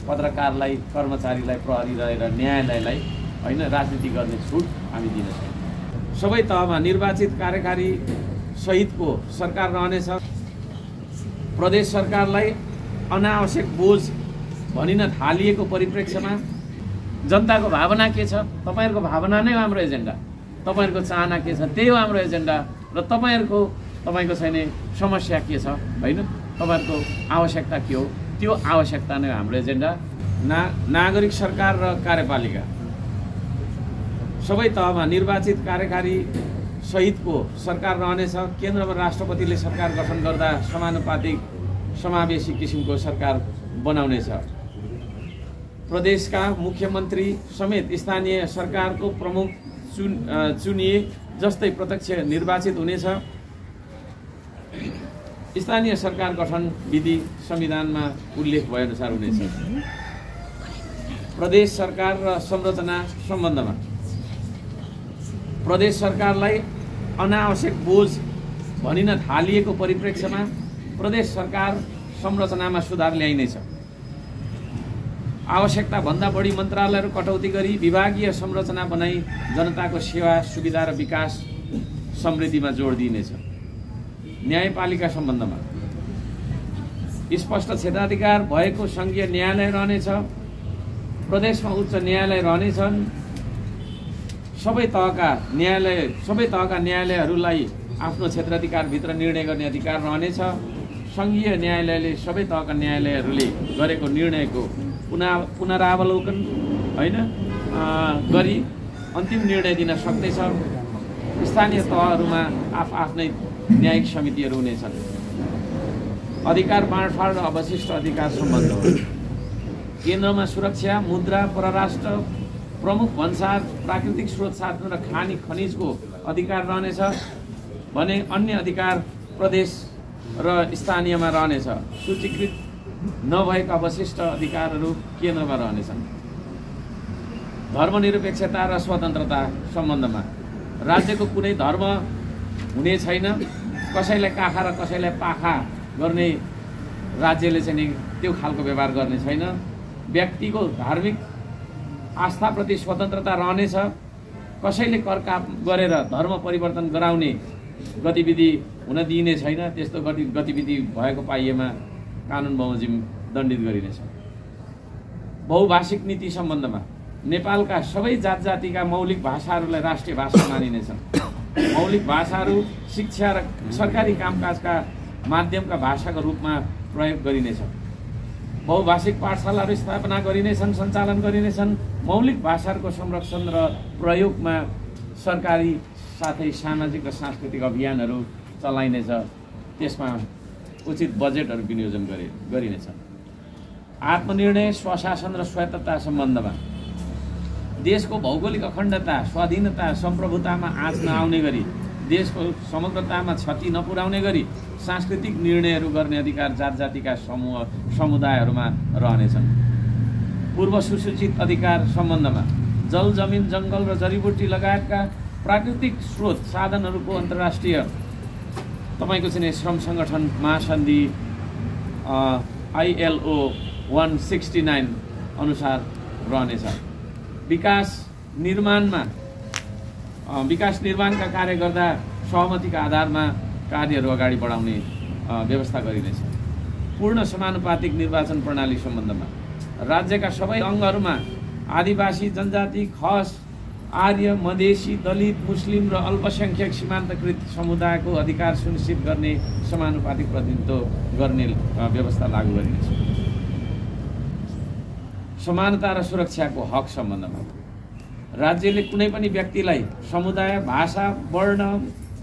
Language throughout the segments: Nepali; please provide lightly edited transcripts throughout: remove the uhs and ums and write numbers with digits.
पत्रकारलाई, कर्मचारीलाई, प्रहरीलाई र न्यायालयलाई हैन राजनीति गर्ने छुट हामी दिन सक्छौँ। सबै तहमा निर्वाचित कार्यकारी सहितको सरकार रहनेछ। प्रदेश सरकारलाई अनावश्यक बोझ भनिन थालिएको परिप्रेक्ष्यमा जनताको भावना के छ, तपाईहरुको भावना नै हाम्रो एजेन्डा, तपाईहरुको चाहना के छ त्यही हो हाम्रो एजेन्डा र तपाईको छैन समस्या के छ हैन, तपाईहरुको आवश्यकता के हो त्यो आवश्यकता नै हाम्रो एजेन्डा। नागरिक सरकार र कार्यपालिका सबै तहमा निर्वाचित कार्यकारी सहितको सरकार रहनेछ। केन्द्रमा राष्ट्रपतिले सरकार गठन गर्दा समानुपातिक समावेशी किसिमको सरकार बनाउनेछ। प्रदेशका मुख्यमन्त्री समेत स्थानीय सरकारको प्रमुख चुनिए जस्तै प्रत्यक्ष निर्वाचित हुनेछ। स्थानीय सरकार गठन विधि संविधानमा उल्लेख भएअनुसार हुनेछ। प्रदेश सरकार र संरचना सम्बन्धमा प्रदेश सरकारलाई अनावश्यक बोझ भनिन थालिएको परिप्रेक्ष्यमा प्रदेश सरकार संरचनामा सुधार ल्याइनेछ। आवश्यकता भन्दा बढी मन्त्रालयहरू कटौती गरी विभागीय संरचना बनाई जनताको सेवा, सुविधा र विकास समृद्धिमा जोड दिइनेछ। न्यायपालिका सम्बन्धमा स्पष्ट क्षेत्राधिकार भएको संघीय न्यायालय रहनेछ। प्रदेशमा उच्च न्यायालय रहनेछन्। सबै तहका न्यायालयहरूलाई आफ्नो क्षेत्राधिकारभित्र निर्णय गर्ने अधिकार रहनेछ। संघीय न्यायालयले सबै तहका न्यायालयहरूले गरेको निर्णयको पुनरावलोकन हैन गरी अन्तिम निर्णय दिन सक्दैछ। स्थानीय तहहरूमा आफ्नै न्यायिक समितिहरू हुनेछन्। अधिकार बाँडफाँड र अवशिष्ट अधिकार सम्बन्ध केन्द्रमा सुरक्षा, मुद्रा, परराष्ट्र, प्रमुख भन्सार, प्राकृतिक स्रोत साधन र खानी खनिजको अधिकार रहनेछ भने अन्य अधिकार प्रदेश र स्थानीयमा रहनेछ। सूचीकृत नभएका अवशिष्ट अधिकारहरू केन्द्रमा रहनेछन्। धर्मनिरपेक्षता र स्वतन्त्रता सम्बन्धमा राज्यको कुनै धर्म हुने छैन। कसैलाई काखा र कसैलाई पाखा गर्ने राज्यले चाहिँ त्यो खालको व्यवहार गर्ने छैन। व्यक्तिको धार्मिक आस्थाप्रति स्वतन्त्रता रहनेछ। कसैले करकाप गरेर धर्म परिवर्तन गराउने गतिविधि हुन दिइने छैन। त्यस्तो गतिविधि भएको पाइएमा कानुन बमोजिम दण्डित गरिनेछ। बहुभाषिक नीति सम्बन्धमा नेपालका सबै जात जातिका मौलिक भाषाहरूलाई राष्ट्रिय भाषा मानिनेछन्। मौलिक भाषाहरू शिक्षा र सरकारी कामकाजका माध्यमका भाषाको रूपमा प्रयोग गरिनेछ। बहुभाषिक पाठशालाहरू स्थापना गरिनेछन्, सञ्चालन गरिनेछन्। मौलिक भाषाहरूको संरक्षण र प्रयोगमा सरकारी साथै सामाजिक र सांस्कृतिक अभियानहरू चलाइनेछ। त्यसमा उचित बजेटहरू विनियोजन गरिनेछ। आत्मनिर्णय, स्वशासन र स्वायत्तता सम्बन्धमा देशको भौगोलिक अखण्डता, स्वाधीनता, सम्प्रभुतामा आँच नआउने गरी, देशको समग्रतामा क्षति नपुर्याउने गरी सांस्कृतिक निर्णयहरू गर्ने अधिकार जात जातिका समुदायहरूमा रहनेछन्। पूर्व सुसूचित अधिकार सम्बन्धमा जल, जमिन, जङ्गल र जडीबुटी लगायतका प्राकृतिक स्रोत साधनहरूको अन्तर्राष्ट्रिय तपाईको चाहिँ श्रम सङ्गठन महासन्धि ILO 169 अनुसार रहनेछ। विकास निर्माणका कार्य गर्दा सहमतिका आधारमा कार्यहरू अगाडि बढाउने व्यवस्था गरिनेछ। पूर्ण समानुपातिक निर्वाचन प्रणाली सम्बन्धमा राज्यका सबै अङ्गहरूमा आदिवासी, जनजाति, खस, आर्य, मधेसी, दलित, मुस्लिम र अल्पसङ्ख्यक सीमान्तकृत समुदायको अधिकार सुनिश्चित गर्ने समानुपातिक प्रतिनिधित्व गर्ने व्यवस्था लागू गरिनेछ। समानता र सुरक्षाको हक सम्बन्धमा राज्यले कुनै पनि व्यक्तिलाई समुदाय, भाषा, वर्ण,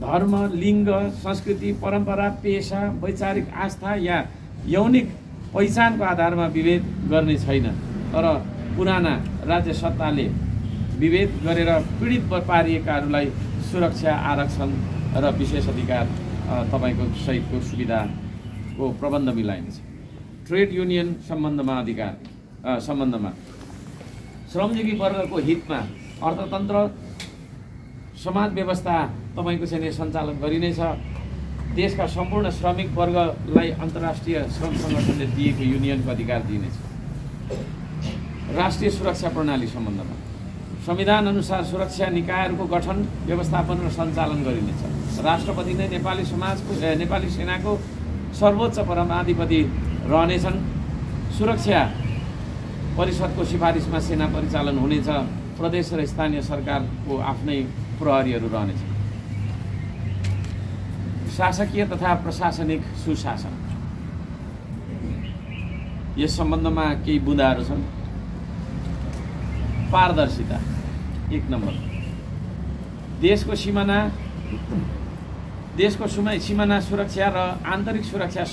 धर्म, लिङ्ग, संस्कृति, परम्परा, पेशा, वैचारिक आस्था या यौनिक पहिचानको आधारमा विभेद गर्ने छैन। तर पुराना राज्य सत्ताले विभेद गरेर पीडित पारिएकाहरूलाई सुरक्षा, आरक्षण र विशेष अधिकार तपाईको सहितको सुविधाको प्रबन्ध मिलाइनेछ। ट्रेड युनियन सम्बन्धमा श्रमजीवी वर्गको हितमा अर्थतन्त्र, समाज व्यवस्था तपाईको चाहिँ सञ्चालन गरिनेछ। देशका सम्पूर्ण श्रमिक वर्गलाई अन्तर्राष्ट्रिय श्रम सङ्गठनले दिएको युनियनको अधिकार दिइनेछ। राष्ट्रिय सुरक्षा प्रणाली सम्बन्धमा संविधान अनुसार सुरक्षा निकायहरूको गठन, व्यवस्थापन र सञ्चालन गरिनेछ। राष्ट्रपति नै नेपाली सेनाको सर्वोच्च परमाधिपति रहनेछन्। सुरक्षा परिषदको सिफारिसमा सेना परिचालन हुनेछ। प्रदेश र स्थानीय सरकारको आफ्नै प्रहरीहरू रहनेछन्। शासकीय तथा प्रशासनिक सुशासन, यस सम्बन्धमा केही बुँदाहरू छन्। पारदर्शिता 1 नम्बर। देशको सीमाना सुरक्षा र आन्तरिक सुरक्षा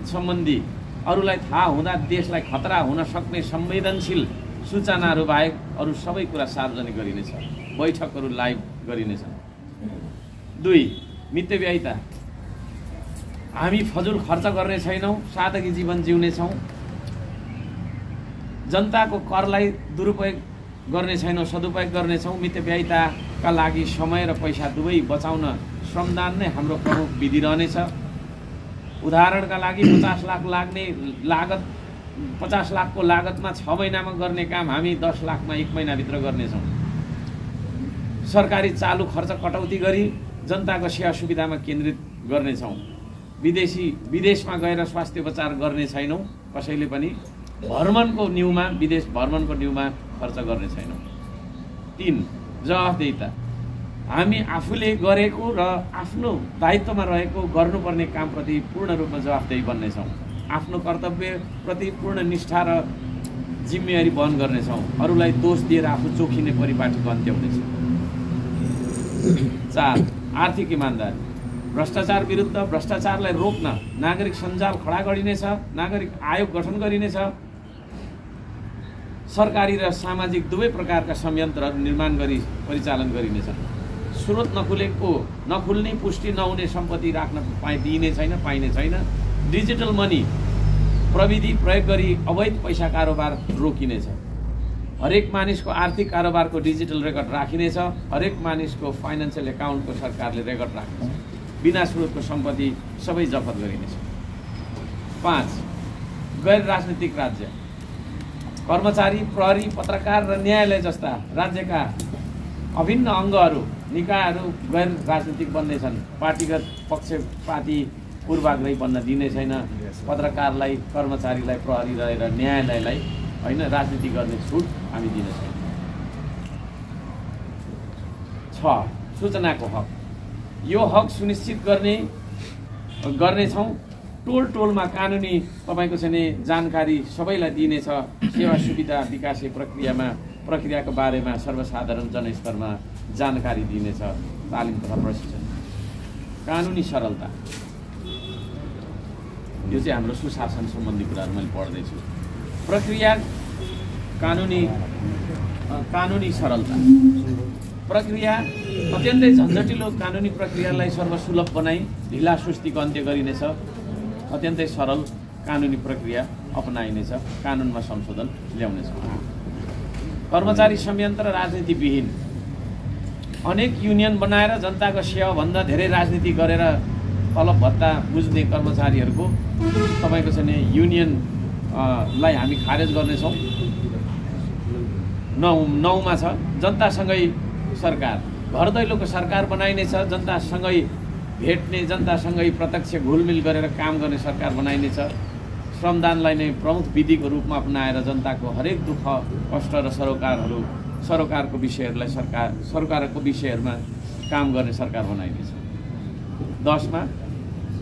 सम्बन्धी अरूलाई थाहा हुँदा देशलाई खतरा हुन सक्ने संवेदनशील सूचनाहरू बाहेक अरू सबै कुरा सार्वजनिक गरिनेछ। बैठकहरू लाइभ गरिनेछन्। 2 मितव्ययिता, हामी फजुल खर्च गर्ने छैनौँ, सादगी जीवन जिउनेछौँ। जनताको करलाई दुरुपयोग गर्ने छैनौँ, सदुपयोग गर्नेछौँ। मितव्ययिताका लागि समय र पैसा दुवै बचाउन श्रमदान नै हाम्रो प्रमुख विधि रहनेछ। उदाहरणका लागि 50 लाखको लागतमा 6 महिनामा गर्ने काम हामी 10 लाखमा 1 महिनाभित्र गर्नेछौँ। सरकारी चालु खर्च कटौती गरी जनताको सेवा सुविधामा केन्द्रित गर्नेछौँ। विदेशमा गएर स्वास्थ्य उपचार गर्ने छैनौँ। कसैले पनि विदेश भ्रमणको न्यूमा खर्च गर्ने छैनौँ। 3 जवाफदेहिता, हामी आफूले गरेको र आफ्नो दायित्वमा रहेको गर्नुपर्ने कामप्रति पूर्ण रूपमा जवाफदेही बन्नेछौँ। आफ्नो कर्तव्यप्रति पूर्ण निष्ठा र जिम्मेवारी वहन गर्नेछौँ। अरूलाई दोष दिएर आफू जोखिने परिपाटीको अन्त्य हुनेछ। 4 आर्थिक इमान्दारी, भ्रष्टाचार विरुद्ध भ्रष्टाचारलाई रोक्न नागरिक सञ्जाल खडा गरिनेछ। नागरिक आयोग गठन गरिनेछ। सरकारी र सामाजिक दुवै प्रकारका संयन्त्रहरू निर्माण गरी परिचालन गरिनेछ। स्रोत नखुल्ने पुष्टि नहुने सम्पत्ति राख्न दिइने छैन, पाइने छैन। डिजिटल मनी प्रविधि प्रयोग गरी अवैध पैसा कारोबार रोकिनेछ। हरेक मानिसको आर्थिक कारोबारको डिजिटल रेकर्ड राखिनेछ। हरेक मानिसको फाइनेन्सियल एकाउन्टको सरकारले रेकर्ड राख्नेछ। बिना स्रोतको सम्पत्ति सबै जफत गरिनेछ। 5 गैर राजनीतिक राज्य, कर्मचारी, प्रहरी, पत्रकार र न्यायालय जस्ता राज्यका अभिन्न अङ्गहरू, निकायहरू गैर राजनीतिक बन्नेछन्। पार्टीगत पक्षपाती पूर्वाग्रही बन्न दिने छैन। पत्रकारलाई, कर्मचारीलाई, प्रहरीलाई र न्यायालयलाई राजनीति गर्ने छुट हामी दिन छैनौँ। 6 सूचनाको हक, यो हक सुनिश्चित गर्नेछौँ। टोलमा कानुनी तपाईँको चाहिँ जानकारी सबैलाई दिनेछ। सेवा सुविधा विकास प्रक्रियाको बारेमा सर्वसाधारण जनस्तरमा जानकारी दिनेछ। तालिम तथा प्रशिक्षण। कानुनी सरलता, यो चाहिँ हाम्रो सुशासन सम्बन्धी कुराहरू मैले पढ्दैछु। प्रक्रिया कानुनी सरलता, प्रक्रिया अत्यन्तै झन्झटिलो कानुनी प्रक्रियालाई सर्वसुलभ बनाई ढिला सुस्तीको अन्त्य गरिनेछ। अत्यन्तै सरल कानुनी प्रक्रिया अपनाइनेछ। कानुनमा संशोधन ल्याउनेछ। कर्मचारी संयन्त्र राजनीतिविहीन, अनेक युनियन बनाएर जनताको सेवाभन्दा धेरै राजनीति गरेर तलब भत्ता बुझ्ने कर्मचारीहरूको तपाईँको चाहिँ युनियनलाई हामी खारेज गर्नेछौँ। 9मा छ जनतासँगै सरकार, घर दैलोको सरकार बनाइनेछ। जनतासँगै भेट्ने, जनतासँगै प्रत्यक्ष घुलमिल गरेर काम गर्ने सरकार बनाइनेछ। श्रमदानलाई नै प्रमुख विधिको रूपमा अपनाएर जनताको हरेक दुःख कष्ट र सरोकारको विषयहरूमा काम गर्ने सरकार बनाइनेछ। 10मा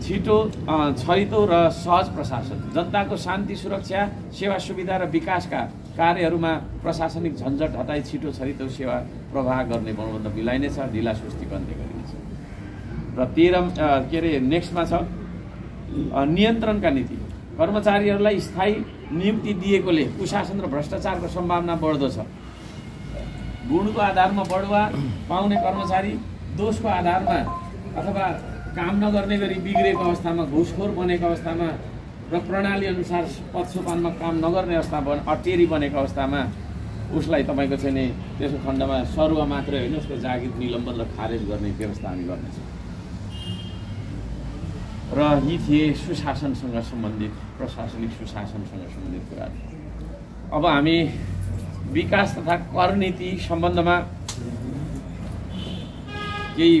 छरितो र सहज प्रशासन, जनताको शान्ति, सुरक्षा, सेवा सुविधा र विकासका कार्यहरूमा प्रशासनिक झन्झट हटाई छिटो छरितो सेवा प्रवाह गर्ने बनोबन्द मिलाइनेछ। ढिला सुस्ती अन्त्य गरिनेछ। र 13 नेक्स्टमा छ नियन्त्रणका नीति, कर्मचारीहरूलाई स्थायी नियुक्ति दिएकोले कुशासन र भ्रष्टाचारको सम्भावना बढ्दो छ। गुणको आधारमा बढुवा पाउने कर्मचारी दोषको आधारमा अथवा काम नगर्ने गरी बिग्रेको अवस्थामा, घुसखोर बनेको अवस्थामा र प्रणाली अनुसार पदसोपानमा काम नगर्ने अवस्थामा, अटेरी बनेको अवस्थामा उसलाई तपाईँको चाहिँ त्यसको खण्डमा सरुवा मात्रै होइन, उसको जागिर निलम्बन र खारेज गर्ने व्यवस्था हामी गर्नेछौँ। र यी थिए सुशासनसँग सम्बन्धित, प्रशासनिक सुशासनसँग सम्बन्धित कुराहरू। अब हामी विकास तथा कर नीति सम्बन्धमा केही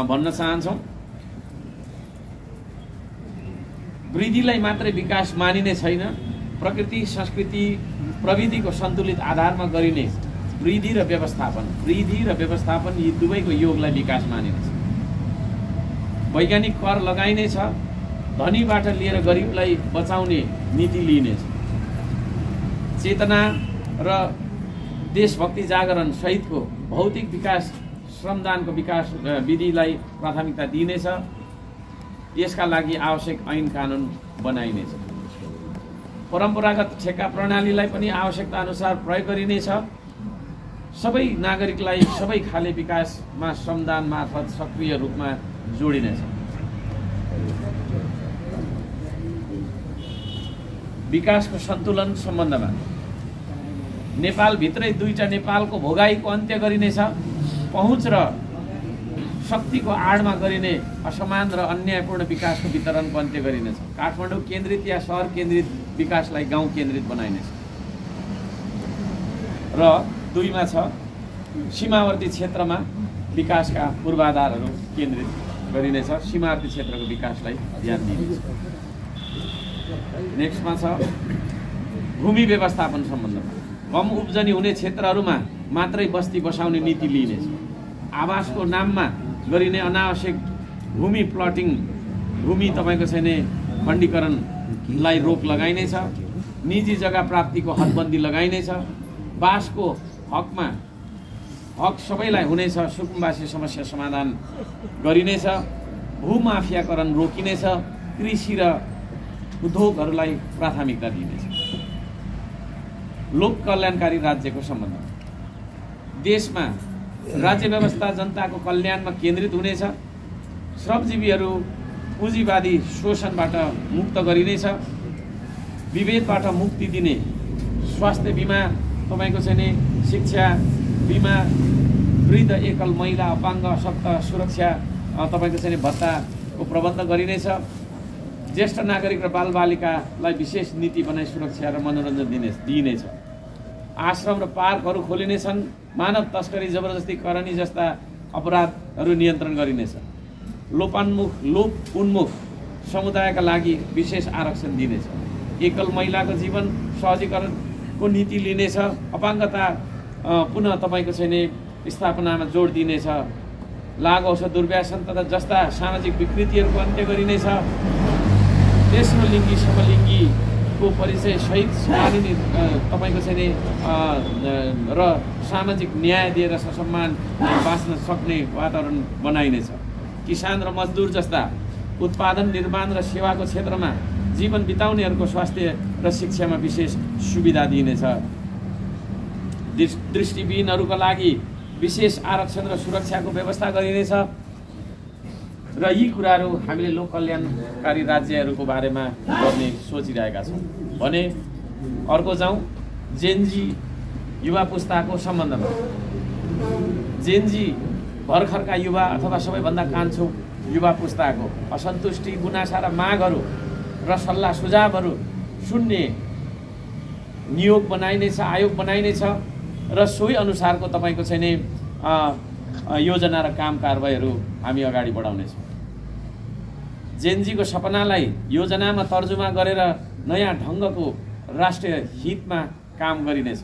भन्न चाहन्छौँ। वृद्धिलाई मात्रै विकास मानिने छैन, प्रकृति, संस्कृति, प्रविधिको सन्तुलित आधारमा गरिने वृद्धि र व्यवस्थापन यी दुवैको योगलाई विकास मानिनेछ। वैज्ञानिक कर लगाइनेछ, धनीबाट लिएर गरिबलाई बचाउने नीति लिइनेछ। चेतना र देशभक्ति जागरण सहितको भौतिक विकास, श्रमदानको विकास विधिलाई प्राथमिकता दिइनेछ। यसका लागि आवश्यक ऐन कानुन बनाइनेछ। परम्परागत ठेक्का प्रणालीलाई पनि आवश्यकता अनुसार प्रयोग गरिनेछ। सबै नागरिकलाई सबै खाले विकासमा श्रमदान मार्फत सक्रिय रूपमा जोडिनेछ। विकासको सन्तुलन सम्बन्धमा नेपालभित्रै दुईटा नेपालको भोगाईको अन्त्य गरिनेछ। पहुँच र शक्तिको आडमा गरिने असमान र अन्यायपूर्ण विकासको वितरणको अन्त्य गरिनेछ। काठमाडौँ केन्द्रित या सहर केन्द्रित विकासलाई गाउँ केन्द्रित बनाइनेछ। र दुईमा छ सीमावर्ती क्षेत्रमा विकासका पूर्वाधारहरू केन्द्रित गरिनेछ। सीमावर्ती क्षेत्रको विकासलाई ध्यान दिइनेछ। नेक्स्टमा छ भूमि व्यवस्थापन सम्बन्धमा कम उब्जनी हुने क्षेत्रहरूमा मात्रै बस्ती बसाउने नीति लिइनेछ। आवासको नाममा गरिने अनावश्यक भूमि प्लटिङ, भूमि तपाईँको छैन खण्डीकरणलाई रोक लगाइनेछ। निजी जग्गा प्राप्तिको हदबन्दी लगाइनेछ। बासको हक सबैलाई हुनेछ। सुकुम्बासी समस्या समाधान गरिनेछ। भूमाफियाकरण रोकिनेछ। कृषि र उद्योगहरूलाई प्राथमिकता दिइनेछ। लोक कल्याणकारी राज्यको सम्बन्ध देशमा राज्य व्यवस्था जनताको कल्याणमा केन्द्रित हुनेछ। श्रमजीवीहरू पुँजीवादी शोषणबाट मुक्त गरिनेछ। विभेदबाट मुक्ति दिने स्वास्थ्य बिमा, तपाईँको छैन शिक्षा बिमा, वृद्ध, एकल महिला, अपाङ्ग, अशक्त सुरक्षा तपाईँको छैन भत्ताको प्रबन्ध गरिनेछ। ज्येष्ठ नागरिक र बालबालिकालाई विशेष नीति बनाई सुरक्षा र मनोरञ्जन दिइनेछ। आश्रम र पार्कहरू खोलिनेछन्। मानव तस्करी, जबरजस्ती करनी जस्ता अपराधहरू नियन्त्रण गरिनेछ। लोप उन्मुख समुदायका लागि विशेष आरक्षण दिइनेछ। एकल महिलाको जीवन सहजीकरणको नीति लिनेछ। अपाङ्गता पुनः तपाईँको छैन स्थापनामा जोड दिइनेछ। लागु औषध, दुर्व्यसन तथा जस्ता सामाजिक विकृतिहरूको अन्त्य गरिनेछ। तेस्रो लिङ्गी समलिङ्गीको परिचय सहित मानिने तपाईँको छैन र सामाजिक न्याय दिएर ससम्मान बाँच्न सक्ने वातावरण बनाइनेछ। किसान र मजदुर जस्ता उत्पादन, निर्माण र सेवाको क्षेत्रमा जीवन बिताउनेहरूको स्वास्थ्य र शिक्षामा विशेष सुविधा दिइनेछ। दृष्टिविहीनहरूका लागि विशेष आरक्षण र सुरक्षाको व्यवस्था गरिनेछ। र यी कुराहरू हामीले लोक कल्याणकारी राज्यहरूको बारेमा गर्ने सोचिरहेका छौँ भने अर्को जाउँ जेनजी युवा पुस्ताको सम्बन्धमा। जेनजी भर्खरका युवा अथवा सबैभन्दा कान्छो युवा पुस्ताको असन्तुष्टि, गुनासा र मागहरू र सल्लाह सुझावहरू सुन्ने नियोग बनाइनेछ, आयोग बनाइनेछ र सोही अनुसारको तपाईँको छैन योजना र काम कारबाहीहरू हामी अगाडि बढाउनेछौँ। जेनजीको सपनालाई योजनामा तर्जुमा गरेर नयाँ ढङ्गको राष्ट्रिय हितमा काम गरिनेछ।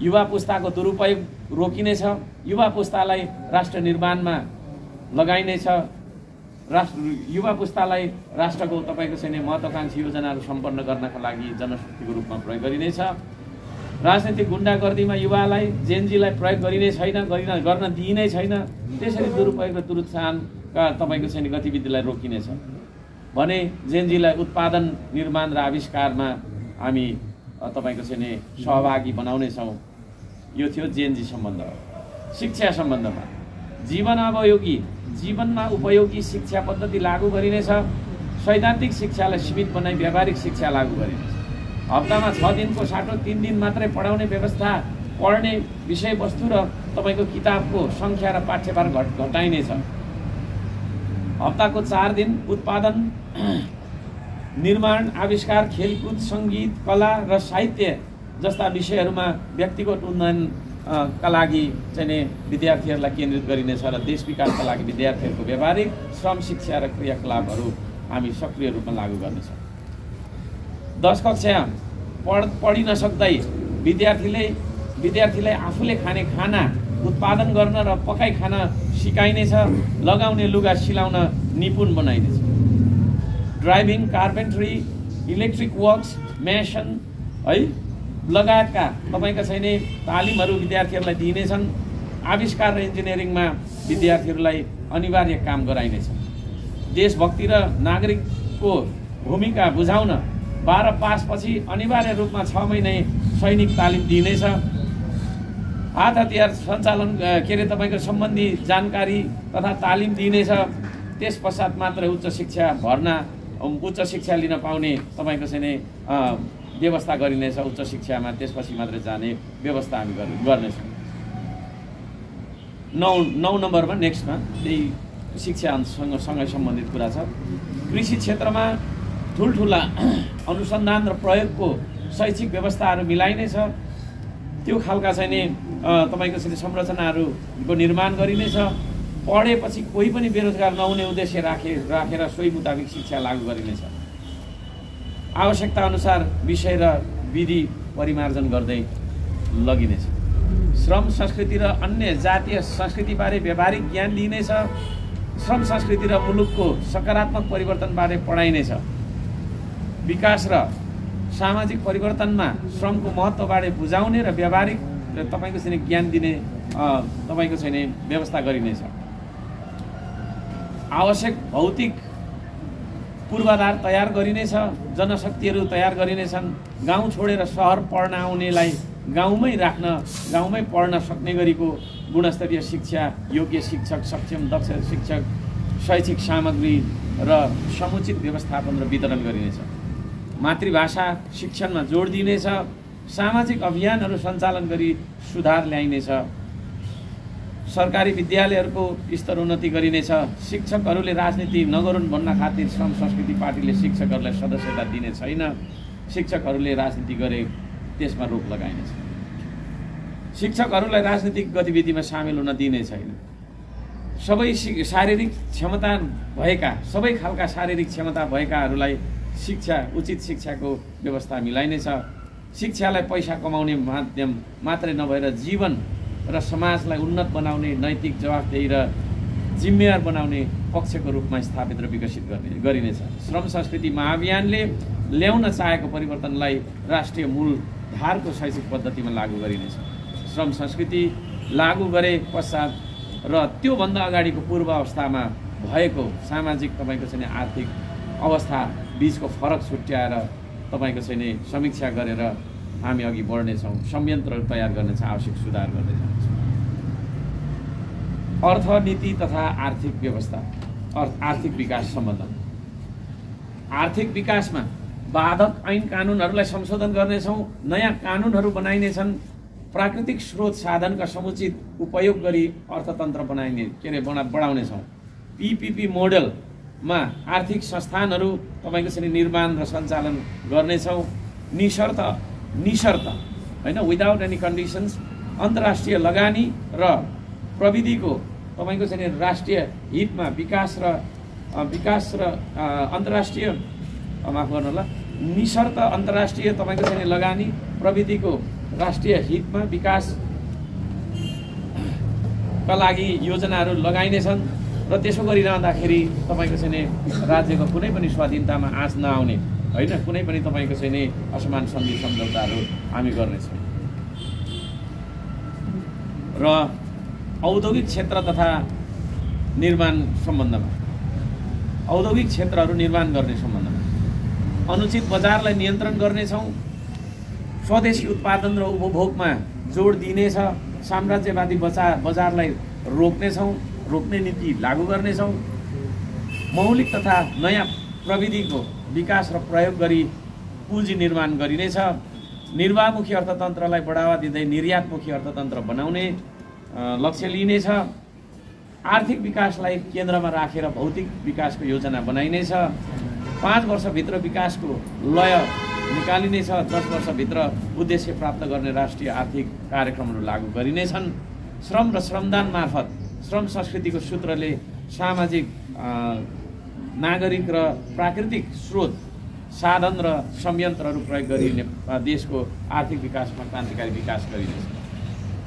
युवा पुस्ताको दुरुपयोग रोकिनेछ। युवा पुस्तालाई राष्ट्र निर्माणमा लगाइनेछ। युवा पुस्तालाई राष्ट्रको तपाईँको छैन महत्त्वाकांक्षी योजनाहरू सम्पन्न गर्नका लागि जनशक्तिको रूपमा प्रयोग गरिनेछ। राजनैतिक गुण्डागर्दीमा युवालाई, जेनजीलाई प्रयोग गरिने छैन, गर्न दिइनै छैन। त्यसरी दुरुपयोग र दुरुत्साहनका तपाईँको छैन गतिविधिलाई रोकिनेछ भने जेनजीलाई उत्पादन, निर्माण र आविष्कारमा हामी तपाईँको छैन सहभागी बनाउनेछौँ। यो थियो जेनजी सम्बन्ध। शिक्षा सम्बन्धमा जीवनमा उपयोगी शिक्षा पद्धति लागू गरिनेछ। सैद्धान्तिक शिक्षालाई सीमित बनाई व्यावहारिक शिक्षा लागू गरिनेछ। हप्तामा 6 दिनको साटो 3 दिन मात्रै पढाउने व्यवस्था, पढ्ने विषयवस्तु र तपाईँको किताबको सङ्ख्या र पाठ्यभार घटाइनेछ। हप्ताको 4 दिन उत्पादन, निर्माण, आविष्कार, खेलकुद, सङ्गीत, कला र साहित्य जस्ता विषयहरूमा व्यक्तिगत उन्नयन का लागि चाहिँ विद्यार्थीहरूलाई केन्द्रित गरिनेछ र देश विकासका लागि विद्यार्थीहरूको व्यावहारिक श्रम शिक्षा र क्रियाकलापहरू हामी सक्रिय रूपमा लागू गर्नेछौँ। 10 कक्षा पढि नसक्दै विद्यार्थीलाई आफूले खाने खाना उत्पादन गर्न र पकाइ खान सिकाइनेछ। लगाउने लुगा सिलाउन निपुण बनाइनेछ। Driving, carpentry, electric works, mason है लगायतका तपाईँका चाहिँ नि तालिमहरू विद्यार्थीहरूलाई दिइनेछन्। आविष्कार र इन्जिनियरिङमा विद्यार्थीहरूलाई अनिवार्य काम गराइनेछ। देशभक्ति र नागरिकको भूमिका बुझाउन 12 पासपछि अनिवार्य रूपमा 6 महिने सैनिक तालिम दिइनेछ। हात हतियार सञ्चालन तपाईँको सम्बन्धी जानकारी तथा तालिम दिइनेछ। त्यस पश्चात मात्रै उच्च शिक्षा लिन पाउने तपाईँको चाहिँ नि व्यवस्था गरिनेछ। उच्च शिक्षामा त्यसपछि मात्रै जाने व्यवस्था हामी गर्नेछौँ। 9 नम्बरमा नेक्स्टमा त्यही शिक्षासँग सम्बन्धित कुरा छ। कृषि क्षेत्रमा ठुल्ठुला अनुसन्धान र प्रयोगको शैक्षिक व्यवस्थाहरू मिलाइनेछ। त्यो खालका चाहिँ नि तपाईँको चाहिँ संरचनाहरूको निर्माण गरिनेछ। पढेपछि कोही पनि बेरोजगार नहुने उद्देश्य राखेर सोही मुताबिक शिक्षा लागू गरिनेछ। आवश्यकता अनुसार विषय र विधि परिमार्जन गर्दै लगिनेछ। श्रम संस्कृति र अन्य जातीय संस्कृतिबारे व्यावहारिक ज्ञान दिइनेछ। श्रम संस्कृति र मुलुकको सकारात्मक परिवर्तनबारे पढाइनेछ। विकास र सामाजिक परिवर्तनमा श्रमको महत्त्वबारे बुझाउने र व्यावहारिक तपाईँको चाहिँ ज्ञान दिने तपाईँको चाहिँ व्यवस्था गरिनेछ। आवश्यक भौतिक पूर्वाधार तयार गरिनेछ। जनशक्तिहरू तयार गरिनेछन्। गाउँ छोडेर सहर पढ्न आउनेलाई गाउँमै राख्न, गाउँमै पढ्न सक्ने गरीको गुणस्तरीय शिक्षा, योग्य शिक्षक, सक्षम दक्ष शिक्षक, शैक्षिक सामग्री र समुचित व्यवस्थापन र वितरण गरिनेछ। मातृभाषा शिक्षणमा जोड दिइनेछ। सामाजिक अभियानहरू सञ्चालन गरी सुधार ल्याइनेछ। सरकारी विद्यालयहरूको स्तरोन्नति गरिनेछ। शिक्षकहरूले राजनीति नगरून् भन्न खातिर श्रम संस्कृति पार्टीले शिक्षकहरूलाई सदस्यता दिने छैन। शिक्षकहरूले राजनीति गरे त्यसमा रोक लगाइनेछ। शिक्षकहरूलाई राजनीतिक गतिविधिमा सामेल हुन दिने छैन। सबै शारीरिक क्षमता भएका, सबै खालका शारीरिक क्षमता भएकाहरूलाई उचित शिक्षाको व्यवस्था मिलाइनेछ। शिक्षालाई पैसा कमाउने माध्यम मात्रै नभएर जीवन र समाजलाई उन्नत बनाउने, नैतिक जवाफदेही र जिम्मेवार बनाउने पक्षको रूपमा स्थापित र विकसित गरिनेछ। श्रम संस्कृति महाअभियानले ल्याउन चाहेको परिवर्तनलाई राष्ट्रिय मूलधारको शैक्षिक पद्धतिमा लागू गरिनेछ। श्रम संस्कृति लागू गरे पश्चात र त्योभन्दा अगाडिको पूर्व अवस्थामा भएको सामाजिक तपाईँको चाहिँ आर्थिक अवस्था बीचको फरक छुट्याएर तपाईँको चाहिँ समीक्षा गरेर हामी अघि बढ्नेछौँ। संयन्त्रहरू तयार गर्नेछ, आवश्यक सुधार गर्दै जानेछौँ। अर्थनीति तथा आर्थिक व्यवस्था, आर्थिक विकास सम्बन्धन। आर्थिक विकासमा बाधक ऐन कानुनहरूलाई संशोधन गर्नेछौँ। नयाँ कानुनहरू बनाइनेछन्। प्राकृतिक स्रोत साधनका समुचित उपयोग गरी अर्थतन्त्र बढाउनेछौँ। पीपीपी मोडलमा आर्थिक संस्थानहरू तपाईँको चाहिँ निर्माण र सञ्चालन गर्नेछौँ। निशर्त होइन, विदाउट एनी कन्डिसन्स अन्तर्राष्ट्रिय लगानी र प्रविधिको तपाईँको चाहिँ राष्ट्रिय हितमा विकास र अन्तर्राष्ट्रिय माफ गर्नु होला, निशर्त अन्तर्राष्ट्रिय तपाईँको चाहिँ लगानी प्रविधिको राष्ट्रिय हितमा विकासका लागि योजनाहरू लगाइनेछन् र त्यसो गरिरहँदाखेरि तपाईँको चाहिँ राज्यको कुनै पनि स्वाधीनतामा आँच नआउने होइन, कुनै पनि तपाईँको चाहिँ असमान सन्धि सम्झौताहरू हामी गर्नेछौँ। र औद्योगिक क्षेत्र तथा निर्माण सम्बन्धमा, औद्योगिक क्षेत्रहरू निर्माण गर्ने सम्बन्धमा अनुचित बजारलाई नियन्त्रण गर्नेछौँ। स्वदेशी उत्पादन र उपभोगमा जोड दिइनेछ। साम्राज्यवादी बजारलाई रोक्ने नीति लागू गर्नेछौँ। मौलिक तथा नयाँ प्रविधिको विकास र प्रयोग गरी पुँजी निर्माण गरिनेछ। निर्वाहमुखी अर्थतन्त्रलाई बढावा दिँदै निर्यातमुखी अर्थतन्त्र बनाउने लक्ष्य लिइनेछ। आर्थिक विकासलाई केन्द्रमा राखेर भौतिक विकासको योजना बनाइनेछ। 5 वर्षभित्र विकासको लय निकालिनेछ। 10 वर्षभित्र उद्देश्य प्राप्त गर्ने राष्ट्रिय आर्थिक कार्यक्रमहरू लागू गरिनेछन्। श्रम र श्रमदान मार्फत श्रम संस्कृतिको सूत्रले सामाजिक नागरिक र प्राकृतिक स्रोत साधन र संयन्त्रहरू प्रयोग गरी देशको आर्थिक विकासमा क्रान्तिकारी विकास गरिनेछ।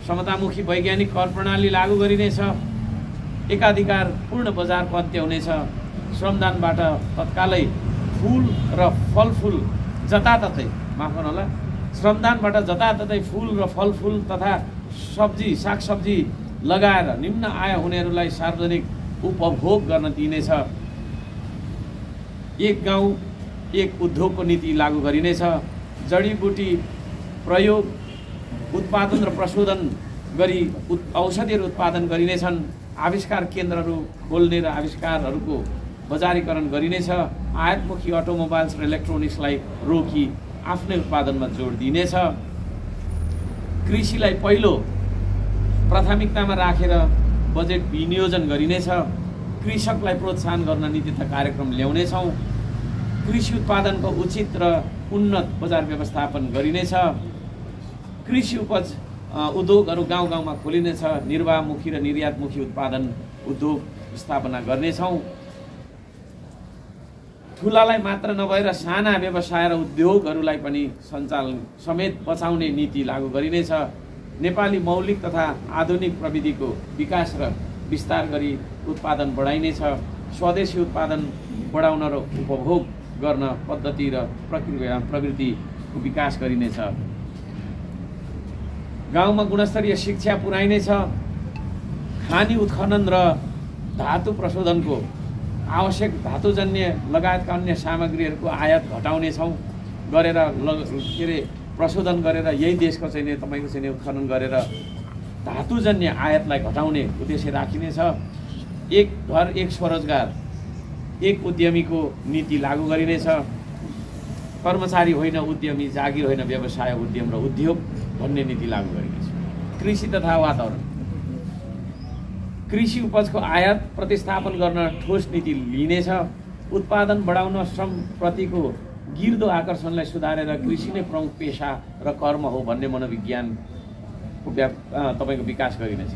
समतामुखी वैज्ञानिक कर प्रणाली लागू गरिनेछ। एकाधिकार पूर्ण बजारको अन्त्य हुनेछ। श्रमदानबाट तत्कालै फुल र फलफुल जताततै, माफ गर्नुहोला, श्रमदानबाट जताततै फुल र फलफुल तथा सब्जी सागसब्जी लगाएर निम्न आय हुनेहरूलाई सार्वजनिक उपभोग गर्न दिइनेछ। एक गाउँ एक उद्योगको नीति लागू गरिनेछ। जडीबुटी प्रयोग, उत्पादन र प्रशोधन गरी औषधिहरू उत्पादन गरिनेछन्। आविष्कार केन्द्रहरू खोल्ने र आविष्कारहरूको बजारीकरण गरिनेछ। आयातमुखी अटोमोबाइल्स र इलेक्ट्रोनिक्सलाई रोकी आफ्नै उत्पादनमा जोड दिइनेछ। कृषिलाई पहिलो प्राथमिकतामा राखेर बजेट विनियोजन गरिनेछ। कृषकलाई प्रोत्साहन गर्न नीति तथा कार्यक्रम ल्याउनेछौँ। कृषि उत्पादनको उचित र उन्नत बजार व्यवस्थापन गरिनेछ। कृषि उपज उद्योगहरू गाउँ गाउँमा खोलिनेछ। निर्वाहमुखी र निर्यातमुखी उत्पादन उद्योग स्थापना गर्नेछौँ। ठुलालाई मात्र नभएर साना व्यवसाय र उद्योगहरूलाई पनि सञ्चालन समेत बचाउने नीति लागू गरिनेछ। नेपाली मौलिक तथा आधुनिक प्रविधिको विकास र विस्तार गरी उत्पादन बढाइनेछ। स्वदेशी उत्पादन बढाउन र उपभोग गर्न पद्धति र प्रवृत्तिको विकास गरिनेछ। गाउँमा गुणस्तरीय शिक्षा पुर्याइनेछ। खानी उत्खनन र धातु प्रशोधनको आवश्यक धातुजन्य लगायतका अन्य सामग्रीहरूको आयात घटाउनेछौँ गरेर के अरे प्रशोधन गरेर यही देशको चाहिँ तपाईँको चाहिँ उत्खनन गरेर धातुजन्य आयातलाई घटाउने उद्देश्य राखिनेछ। एक घर एक स्वरोजगार एक उद्यमीको नीति लागू गरिनेछ। कर्मचारी होइन उद्यमी, जागिर होइन व्यवसाय, उद्यम र उद्योग भन्ने नीति लागू गरिनेछ। कृषि तथा वातावरण, कृषि उपजको आयात प्रतिस्थापन गर्न ठोस नीति लिइनेछ। उत्पादन बढाउन श्रमप्रतिको गिर्दो आकर्षणलाई सुधारेर कृषि नै प्रमुख पेशा र कर्म हो भन्ने मनोविज्ञानको तपाईँको विकास गरिनेछ।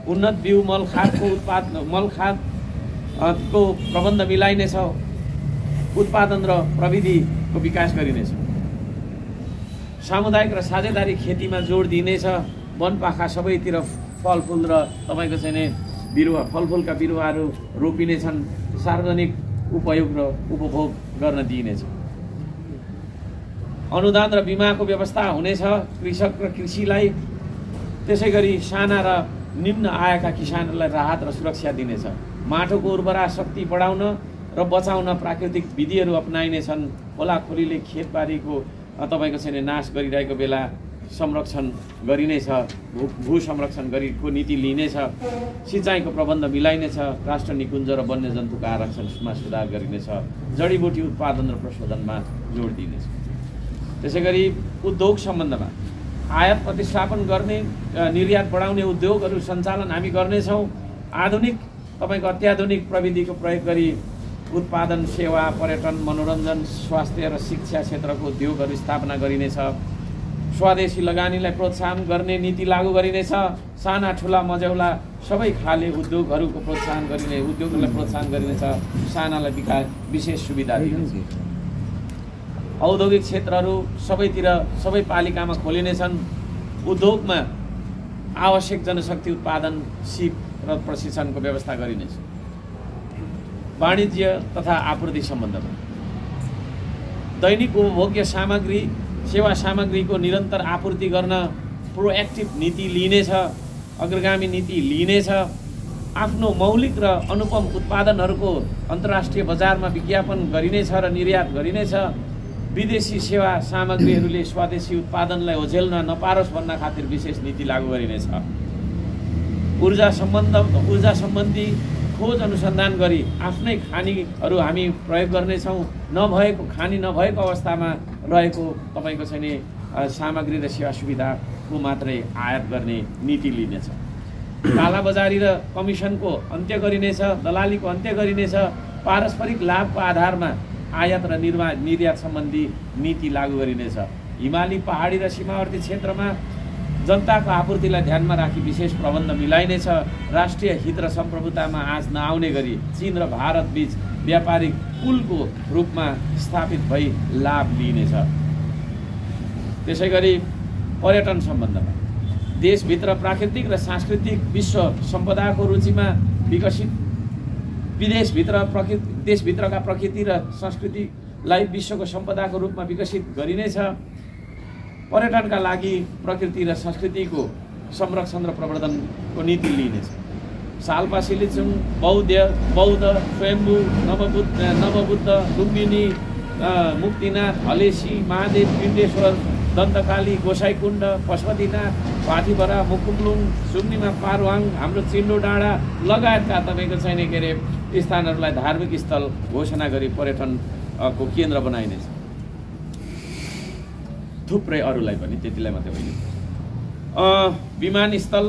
उन्नत बिउ मलखादको प्रबन्ध मिलाइनेछ। उत्पादन र प्रविधिको विकास गरिनेछ। सामुदायिक र साझेदारी खेतीमा जोड दिइनेछ। वनपाखा सबैतिर फलफुल र तपाईँको चाहिँ बिरुवा फलफुलका बिरुवाहरू रोपिनेछन्। सार्वजनिक उपयोग र उपभोग गर्न दिइनेछ। अनुदान र बिमाको व्यवस्था हुनेछ कृषक र कृषिलाई। त्यसै गरी साना र निम्न आयका किसानहरूलाई राहत र सुरक्षा दिनेछ। माटोको उर्वरा शक्ति बढाउन र बचाउन प्राकृतिक विधिहरू अपनाइनेछन्। खोलाखोलीले खेतबारीको तपाईँको चाहिँ नाश गरिरहेको बेला संरक्षण गरिनेछ। भू संरक्षण गरेको नीति लिइनेछ। सिँचाइको प्रबन्ध मिलाइनेछ। राष्ट्र निकुञ्ज र वन्यजन्तुको आरक्षणमा सुधार गरिनेछ। जडीबुटी उत्पादन र प्रशोधनमा जोड दिइनेछ। त्यसै गरी उद्योग सम्बन्धमा आयात प्रतिस्थापन गर्ने, निर्यात बढाउने उद्योगहरू सञ्चालन हामी गर्नेछौँ। आधुनिक तपाईँको अत्याधुनिक प्रविधिको प्रयोग गरी उत्पादन, सेवा, पर्यटन, मनोरञ्जन, स्वास्थ्य र शिक्षा क्षेत्रको उद्योगहरू स्थापना गरिनेछ। स्वदेशी लगानीलाई प्रोत्साहन गर्ने नीति लागू गरिनेछ। साना ठुला मझौला सबै खाले उद्योगहरूको उद्योगहरूलाई प्रोत्साहन गरिनेछ। सानालाई विशेष सुविधा दिइनेछ। औद्योगिक क्षेत्रहरू सबैतिर सबै पालिकामा खोलिनेछन्। उद्योगमा आवश्यक जनशक्ति उत्पादन, सिप र प्रशिक्षणको व्यवस्था गरिनेछ। वाणिज्य तथा आपूर्ति सम्बन्धमा दैनिक उपभोग्य सामग्री, सेवा सामग्रीको निरन्तर आपूर्ति गर्न प्रोएक्टिभ नीति लिइनेछ। अग्रगामी नीति लिइनेछ। आफ्नो मौलिक र अनुपम उत्पादनहरूको अन्तर्राष्ट्रिय बजारमा विज्ञापन गरिनेछ र निर्यात गरिनेछ। विदेशी सेवा सामग्रीहरूले स्वदेशी उत्पादनलाई ओझेल्न नपारोस् भन्न खातिर विशेष नीति लागू गरिनेछ। ऊर्जा सम्बन्धी खोज अनुसन्धान गरी आफ्नै खानीहरू हामी प्रयोग गर्नेछौँ। खानी नभएको अवस्थामा रहेको तपाईँको चाहिँ सामग्री र सेवा सुविधाको मात्रै आयात गर्ने नीति लिनेछ। कालाबजारी र कमिसनको अन्त्य गरिनेछ। दलालीको अन्त्य गरिनेछ। पारस्परिक लाभको आधारमा आयात र निर्यात सम्बन्धी नीति लागू गरिनेछ। हिमाली पहाडी र सीमावर्ती क्षेत्रमा जनताको आपूर्तिलाई ध्यानमा राखी विशेष प्रबन्ध मिलाइनेछ। राष्ट्रिय हित र सम्प्रभुतामा आँच नआउने गरी चीन र भारत बीच व्यापारिक पुलको रूपमा स्थापित भई लाभ लिइनेछ। त्यसैगरी पर्यटन सम्बन्धमा देशभित्र प्राकृतिक र सांस्कृतिक विश्व सम्पदाको रुचिमा विकसित देशभित्रका प्रकृति र संस्कृतिलाई विश्वको सम्पदाको रूपमा विकसित गरिनेछ। पर्यटनका लागि प्रकृति र संस्कृतिको संरक्षण र प्रवर्धनको नीति लिइनेछ। साल्पा सिलिचुङ बौद्ध स्वयम्भू नवबुद्ध लुम्बिनी मुक्तिनाथ हलेसी महादेव पिण्डेश्वर दन्तकाली गोसाईकुण्ड पशुपतिनाथ पाथिभरा मुकुमलुङ सुम्निमा पारुहाङ हाम्रो चिन्डो डाँडा लगायतका तपाईँको चाहिने के अरे स्थानहरूलाई धार्मिक स्थल घोषणा गरी पर्यटनको केन्द्र बनाइनेछ। थुप्रै अरूलाई पनि, त्यतिलाई मात्रै होइन। विमानस्थल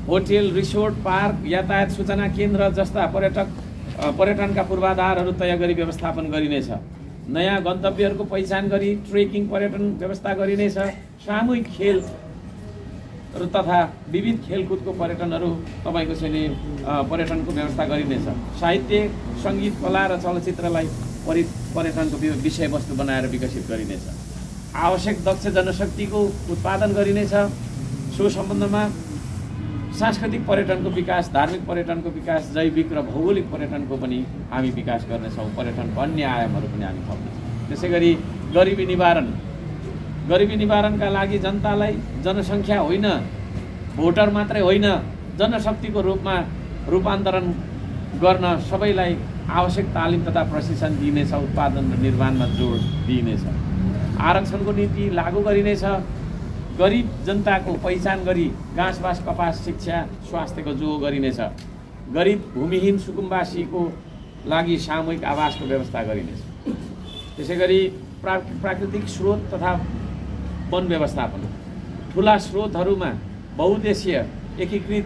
होटेल रिसोर्ट पार्क यातायात सूचना केन्द्र जस्ता पर्यटनका पूर्वाधारहरू तय गरी व्यवस्थापन गरिनेछ। नयाँ गन्तव्यहरूको पहिचान गरी ट्रेकिङ पर्यटन व्यवस्था गरिनेछ। सामूहिक खेल तथा विविध खेलकुदको पर्यटनहरू तपाईँको चाहिँ पर्यटनको व्यवस्था गरिनेछ। साहित्य सङ्गीत कला र चलचित्रलाई पर्यटनको विषयवस्तु बनाएर विकसित गरिनेछ। आवश्यक दक्ष जनशक्तिको उत्पादन गरिनेछ। सो सम्बन्धमा सांस्कृतिक पर्यटनको विकास, धार्मिक पर्यटनको विकास, जैविक र भौगोलिक पर्यटनको पनि हामी विकास गर्नेछौँ। पर्यटनको अन्य आयामहरू पनि हामी थप्नेछौँ। त्यसै गरी गरिबी निवारणका लागि जनतालाई जनसङ्ख्या होइन, भोटर मात्रै होइन, जनशक्तिको रूपमा रूपान्तरण गर्न सबैलाई आवश्यक तालिम तथा प्रशिक्षण दिइनेछ। उत्पादन र निर्माणमा जोड दिइनेछ। आरक्षणको नीति लागू गरिनेछ। गरिब जनताको पहिचान गरी घाँसबास कपास शिक्षा स्वास्थ्यको जो गरिनेछ। गरिब भूमिहीन सुकुम्बासीको लागि सामूहिक आवासको व्यवस्था गरिनेछ। त्यसै गरी प्राकृतिक स्रोत तथा वन व्यवस्थापन, ठुला स्रोतहरूमा बहुद्देशीय एकीकृत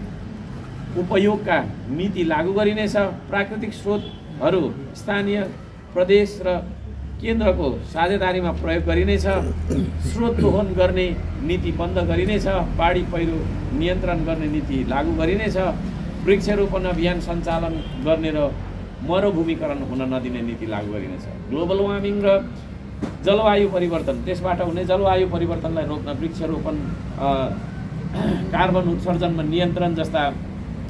उपयोगका नीति लागू गरिनेछ। प्राकृतिक स्रोतहरू स्थानीय प्रदेश र केन्द्रको साझेदारीमा प्रयोग गरिनेछ। स्रोत दोहन गर्ने नीति बन्द गरिनेछ। बाढी पहिरो नियन्त्रण गर्ने नीति लागू गरिनेछ। वृक्षारोपण अभियान सञ्चालन गर्ने र मरुभूमिकरण हुन नदिने नीति लागू गरिनेछ। ग्लोबल वार्मिङ र जलवायु परिवर्तन, त्यसबाट हुने जलवायु परिवर्तनलाई रोक्न वृक्षारोपण, कार्बन उत्सर्जनमा नियन्त्रण जस्ता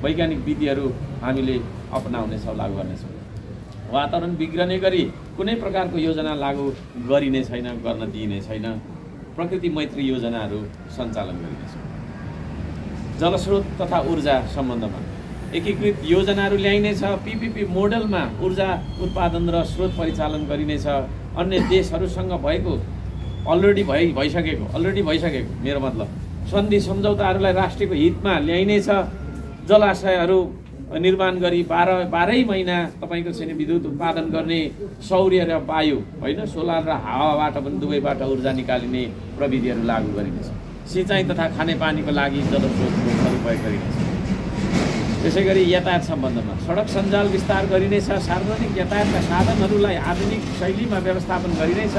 वैज्ञानिक विधिहरू हामीले अपनाउनेछौँ, लागू गर्नेछौँ। वातावरण बिग्रने गरी कुनै प्रकारको योजना लागू गरिने छैन, गर्न दिइने छैन। प्रकृति मैत्री योजनाहरू सञ्चालन गरिनेछ। जलस्रोत तथा ऊर्जा सम्बन्धमा एकीकृत योजनाहरू ल्याइनेछ। पीपीपी मोडलमा ऊर्जा उत्पादन र स्रोत परिचालन गरिनेछ। अन्य देशहरूसँग भएको अलरेडी भइसकेको मेरो मतलब सन्धि सम्झौताहरूलाई राष्ट्रको हितमा ल्याइनेछ। जलाशयहरू निर्माण गरी 12 महिना तपाईँको चाहिँ विद्युत उत्पादन गर्ने, सौर्य र वायु होइन, सोलर र हावाबाट पनि दुवैबाट ऊर्जा निकालिने प्रविधिहरू लागू गरिनेछ। सिँचाइ तथा खानेपानीको लागि जलस्रोतको सदुपयोग गरिनेछ। त्यसै गरी यातायात सम्बन्धमा सडक सञ्जाल विस्तार गरिनेछ। सार्वजनिक यातायातका साधनहरूलाई आधुनिक शैलीमा व्यवस्थापन गरिनेछ।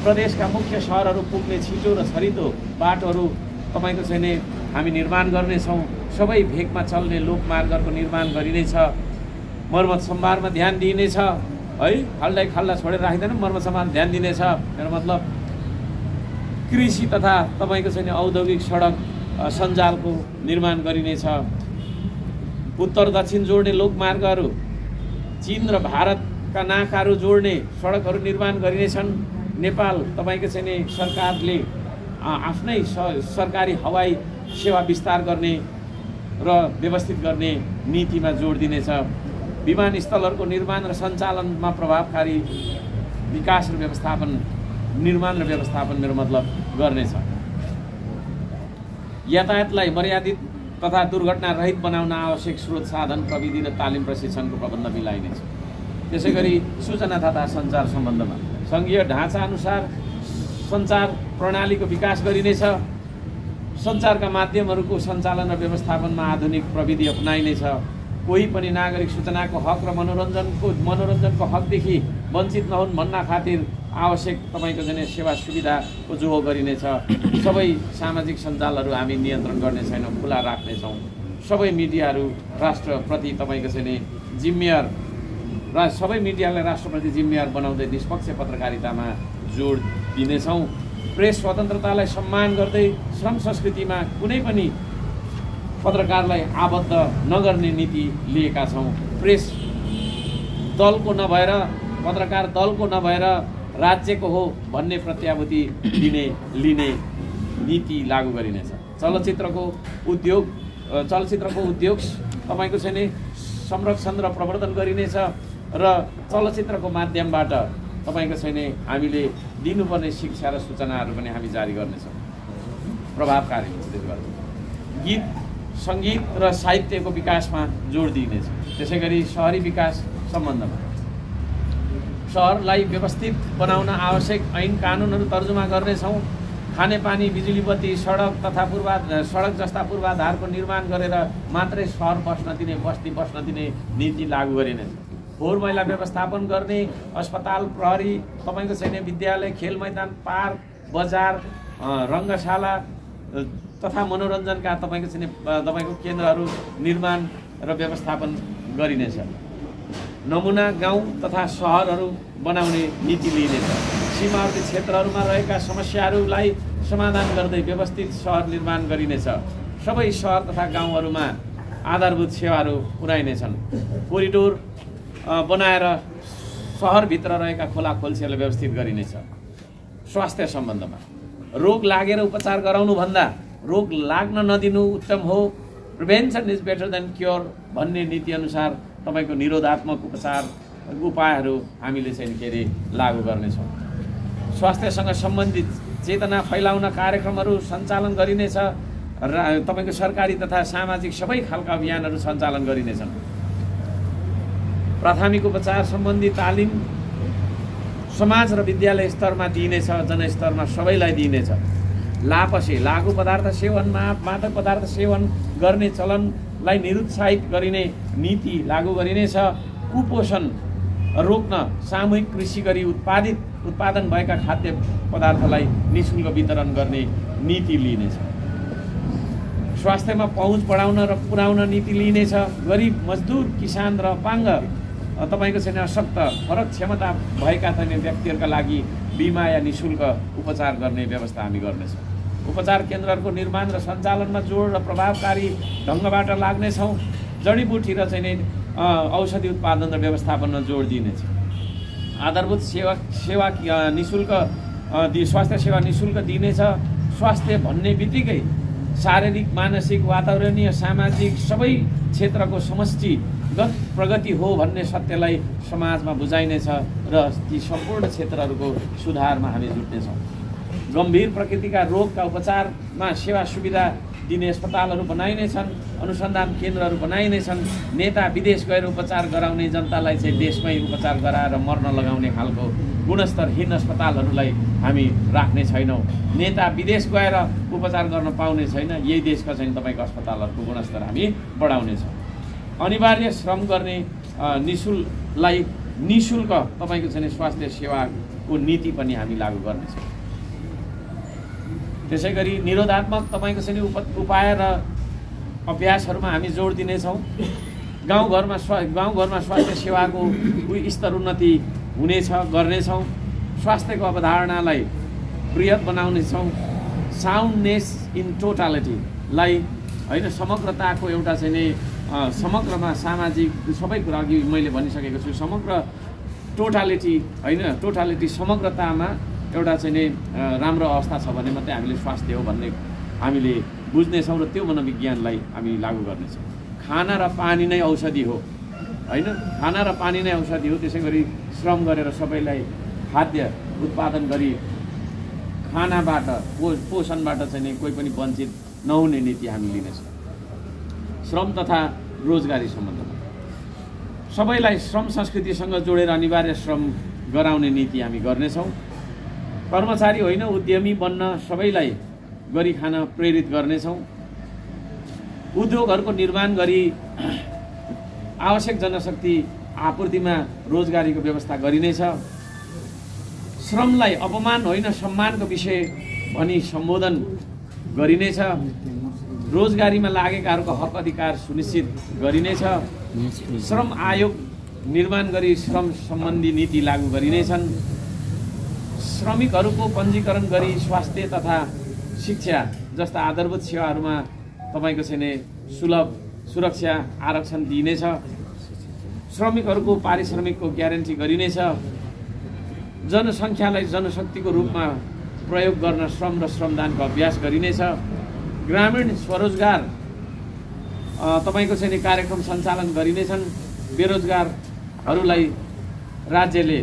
प्रदेशका मुख्य सहरहरू पुग्ने छिटो र छरितो बाटोहरू तपाईँको चाहिँ हामी निर्माण गर्नेछौँ। सबै भेगमा चल्ने लोकमार्गहरूको निर्माण गरिनेछ। मर्मत सम्भारमा ध्यान दिइनेछ है, खाल्डा छोडेर राख्दैन, मर्मत सम्भारमा ध्यान दिनेछ। मेरो मतलब कृषि तथा तपाईँको चाहिँ औद्योगिक सडक सञ्जालको निर्माण गरिनेछ। उत्तर दक्षिण जोड्ने लोकमार्गहरू, चीन र भारतका नाकाहरू जोड्ने सडकहरू निर्माण गरिनेछन्। नेपाल तपाईँको चाहिँ सरकारले आफ्नै सरकारी हवाई सेवा विस्तार गर्ने र व्यवस्थित गर्ने नीतिमा जोड दिनेछ। विमानस्थलहरूको निर्माण र सञ्चालनमा प्रभावकारी विकास र व्यवस्थापन, निर्माण र व्यवस्थापन मेरो मतलब गर्नेछ। यातायातलाई मर्यादित तथा दुर्घटना रहित बनाउन आवश्यक स्रोत साधन प्रविधि र तालिम प्रशिक्षणको प्रबन्ध मिलाइनेछ। त्यसै गरी सूचना तथा सञ्चार सम्बन्धमा सङ्घीय ढाँचा अनुसार सञ्चार प्रणालीको विकास गरिनेछ। सञ्चारका माध्यमहरूको सञ्चालन र व्यवस्थापनमा आधुनिक प्रविधि अपनाइनेछ। कोही पनि नागरिक सूचनाको हक र मनोरञ्जनको हकदेखि वञ्चित नहुन् भन्ना खातिर आवश्यक तपाईँको चाहिँ सेवा सुविधाको जोहो गरिनेछ। सबै सामाजिक सञ्जालहरू हामी नियन्त्रण गर्ने छैनौँ, खुला राख्नेछौँ। सबै मिडियाहरू राष्ट्रप्रति तपाईँको चाहिँ जिम्मेवार सबै मिडियालाई राष्ट्रप्रति जिम्मेवार बनाउँदै निष्पक्ष पत्रकारितामा जोड दिनेछौँ। प्रेस स्वतन्त्रतालाई सम्मान गर्दै श्रम संस्कृतिमा कुनै पनि पत्रकारलाई आबद्ध नगर्ने नीति लिएका छौँ। प्रेस दलको नभएर, पत्रकार दलको नभएर राज्यको हो भन्ने प्रत्याभूति लिने नीति लागू गरिनेछ। चलचित्रको उद्योग तपाईँको चाहिँ संरक्षण र प्रवर्धन गरिनेछ र चलचित्रको माध्यमबाट तपाईँको चाहिँ हामीले दिनुपर्ने शिक्षा र सूचनाहरू पनि हामी जारी गर्नेछौँ प्रभावकारी रूपले गर्छौँ। गीत सङ्गीत र साहित्यको विकासमा जोड दिइनेछ। त्यसै गरी सहरी विकास सम्बन्धमा सहरलाई व्यवस्थित बनाउन आवश्यक ऐन कानुनहरू तर्जुमा गर्नेछौँ। खानेपानी, बिजुली बत्ती, सडक जस्ता पूर्वाधारको निर्माण गरेर मात्रै सहर बस्ती बस्न दिने नीति लागू गरिनेछ। फोहोर मैला व्यवस्थापन गर्ने, अस्पताल, प्रहरी, तपाईँको छैन विद्यालय, खेल मैदान, पार्क, बजार, रङ्गशाला तथा मनोरञ्जनका तपाईँको केन्द्रहरू निर्माण र व्यवस्थापन गरिनेछ। नमुना गाउँ तथा सहरहरू बनाउने नीति लिइनेछ। सीमावर्ती क्षेत्रहरूमा रहेका समस्याहरूलाई समाधान गर्दै व्यवस्थित सहर निर्माण गरिनेछ। सबै सहर तथा गाउँहरूमा आधारभूत सेवाहरू पुर्याइनेछन्। कोरिडोर बनाएर सहरभित्र रहेका खोलाखोल्सीहरूलाई व्यवस्थित गरिनेछ। स्वास्थ्य सम्बन्धमा रोग लागेर उपचार गराउनुभन्दा रोग लाग्न नदिनु उत्तम हो। Prevention is better than cure भन्ने नीतिअनुसार तपाईँको निरोधात्मक उपायहरू हामीले चाहिँ लागू गर्नेछौँ। स्वास्थ्यसँग सम्बन्धित चेतना फैलाउन कार्यक्रमहरू सञ्चालन गरिनेछ र तपाईँको सरकारी तथा सामाजिक सबै खालका अभियानहरू सञ्चालन गरिनेछन्। प्राथमिक उपचार सम्बन्धी तालिम समाज र विद्यालय स्तरमा दिइनेछ, जनस्तरमा सबैलाई दिइनेछ। लापसे लागु पदार्थ सेवन, मादक पदार्थ सेवन गर्ने चलनलाई निरुत्साहित गरिने नीति लागू गरिनेछ। कुपोषण रोक्न सामूहिक कृषि गरी उत्पादन भएका खाद्य पदार्थलाई निःशुल्क वितरण गर्ने नीति लिइनेछ। स्वास्थ्यमा पहुँच बढाउन र पुर्याउन नीति लिइनेछ। गरिब, मजदुर, किसान र अपाङ्ग तपाईँको चाहिँ अशक्त फरक क्षमता भएका व्यक्तिहरूका लागि बिमा या निःशुल्क उपचार गर्ने व्यवस्था हामी गर्नेछौँ। उपचार केन्द्रहरूको निर्माण र सञ्चालनमा जोड र प्रभावकारी ढङ्गबाट लाग्नेछौँ। जडीबुटी र चाहिँ औषधि उत्पादन र व्यवस्थापनमा जोड दिइनेछ। आधारभूत सेवा निःशुल्क स्वास्थ्य सेवा निःशुल्क दिइनेछ। स्वास्थ्य भन्ने बित्तिकै शारीरिक, मानसिक, वातावरणीय, सामाजिक सबै क्षेत्रको समष्टिगत प्रगति हो भन्ने सत्यलाई समाजमा बुझाइनेछ र ती सम्पूर्ण क्षेत्रहरूको सुधारमा हामी जुट्नेछौँ। गम्भीर प्रकृतिका रोगका उपचारमा सेवा सुविधा दिने अस्पतालहरू बनाइनेछन्। अनुसन्धान केन्द्रहरू बनाइनेछन्। नेता विदेश गएर उपचार गराउने जनतालाई चाहिँ देशमै उपचार गराएर मर्न लगाउने खालको गुणस्तरहीन अस्पतालहरूलाई हामी राख्ने छैनौँ। नेता विदेश गएर उपचार गर्न पाउने छैन, यही देशका चाहिँ तपाईँको अस्पतालहरूको गुणस्तर हामी बढाउनेछौँ। अनिवार्य श्रम गर्ने निःशुल्क तपाईँको चाहिँ स्वास्थ्य सेवाको नीति पनि हामी लागू गर्नेछौँ। त्यसै गरी निरोधात्मक तपाईँको चाहिँ उपाय र अभ्यासहरूमा हामी जोड दिनेछौँ। गाउँघरमा स्वास्थ्य सेवाको स्तर उन्नति गर्नेछौँ। स्वास्थ्यको अवधारणालाई बृहत बनाउनेछौँ। साउन्डनेस इन टोटालिटीलाई होइन, समग्रताको एउटा चाहिँ समग्रमा सामाजिक सबै कुरा अघि मैले भनिसकेको छु। समग्र टोटालिटी समग्रतामा एउटा चाहिँ राम्रो अवस्था छ भने मात्रै हामीले स्वास्थ्य हो भन्ने हामीले बुझ्नेछौँ र त्यो मनोविज्ञानलाई हामी लागू गर्नेछौँ। खाना र पानी नै औषधि हो होइन, खाना र पानी नै औषधि हो। त्यसै गरी श्रम गरेर सबैलाई खाद्य उत्पादन गरी खानाबाट पोषणबाट चाहिँ कोही पनि वञ्चित नहुने नीति हामी लिनेछौँ। श्रम तथा रोजगारी सम्बन्धमा सबैलाई श्रम संस्कृतिसँग जोडेर अनिवार्य श्रम गराउने नीति हामी गर्नेछौँ। कर्मचारी होइन, उद्यमी बन्न सबैलाई गरी खान प्रेरित गर्नेछौँ। उद्योगहरूको निर्माण गरी आवश्यक जनशक्ति आपूर्तिमा रोजगारीको व्यवस्था गरिनेछ। श्रमलाई अपमान होइन सम्मानको विषय भनी सम्बोधन गरिनेछ। रोजगारीमा लागेकाहरूको हक अधिकार सुनिश्चित गरिनेछ। श्रम आयोग निर्माण गरी श्रम सम्बन्धी नीति लागू गरिनेछन्। श्रमिकहरूको पञ्जीकरण गरी स्वास्थ्य तथा शिक्षा जस्ता आधारभूत सेवाहरूमा तपाईको चाहिँ सुलभ सुरक्षा आरक्षण दिइनेछ। श्रमिकहरूको पारिश्रमिकको ग्यारेन्टी गरिनेछ। जनसङ्ख्यालाई जनशक्तिको रूपमा प्रयोग गर्न श्रम र श्रमदानको अभ्यास गरिनेछ। ग्रामीण स्वरोजगार तपाईको चाहिँ कार्यक्रम सञ्चालन गरिनेछन्। बेरोजगारहरूलाई राज्यले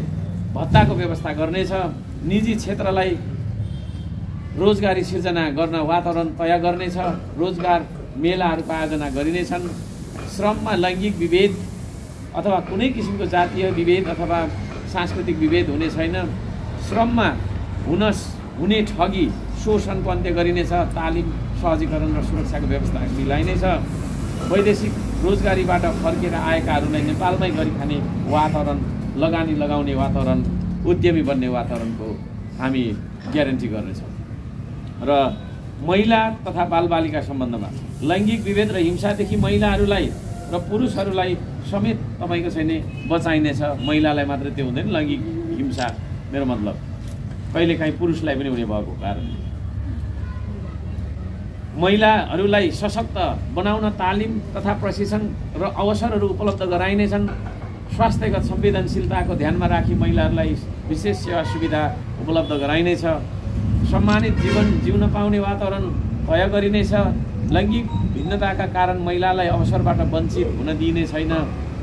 भत्ताको व्यवस्था गर्नेछ। निजी क्षेत्रलाई रोजगारी सिर्जना गर्न वातावरण तयार गर्नेछ। रोजगार मेलाहरूको आयोजना गरिनेछन्। श्रममा लैङ्गिक विभेद अथवा कुनै किसिमको जातीय विभेद अथवा सांस्कृतिक विभेद हुने छैन। श्रममा हुने ठगी शोषणको अन्त्य गरिनेछ। तालिम सहजीकरण र सुरक्षाको व्यवस्था मिलाइनेछ। वैदेशिक रोजगारीबाट फर्केर आएकाहरूलाई नेपालमै गरी खाने वातावरण, लगानी लगाउने वातावरण, उद्यमी बन्ने वातावरणको हामी ग्यारेन्टी गर्नेछौँ। र महिला तथा बालबालिका सम्बन्धमा लैङ्गिक विभेद र हिंसादेखि महिलाहरूलाई र पुरुषहरूलाई समेत तपाईँको चाहिँ बचाइनेछ। महिलालाई मात्र त्यो हुँदैन, लैङ्गिक हिंसा मेरो मतलब कहिलेकाहीँ पुरुषलाई पनि हुने भएको कारणले महिलाहरूलाई सशक्त बनाउन तालिम तथा प्रशिक्षण र अवसरहरू उपलब्ध गराइनेछन्। स्वास्थ्यगत संवेदनशीलताको ध्यानमा राखी महिलाहरूलाई विशेष सेवा सुविधा उपलब्ध गराइनेछ। सम्मानित जीवन जिउन पाउने वातावरण तय गरिनेछ। लैङ्गिक भिन्नताका कारण महिलालाई अवसरबाट वञ्चित हुन दिइने छैन।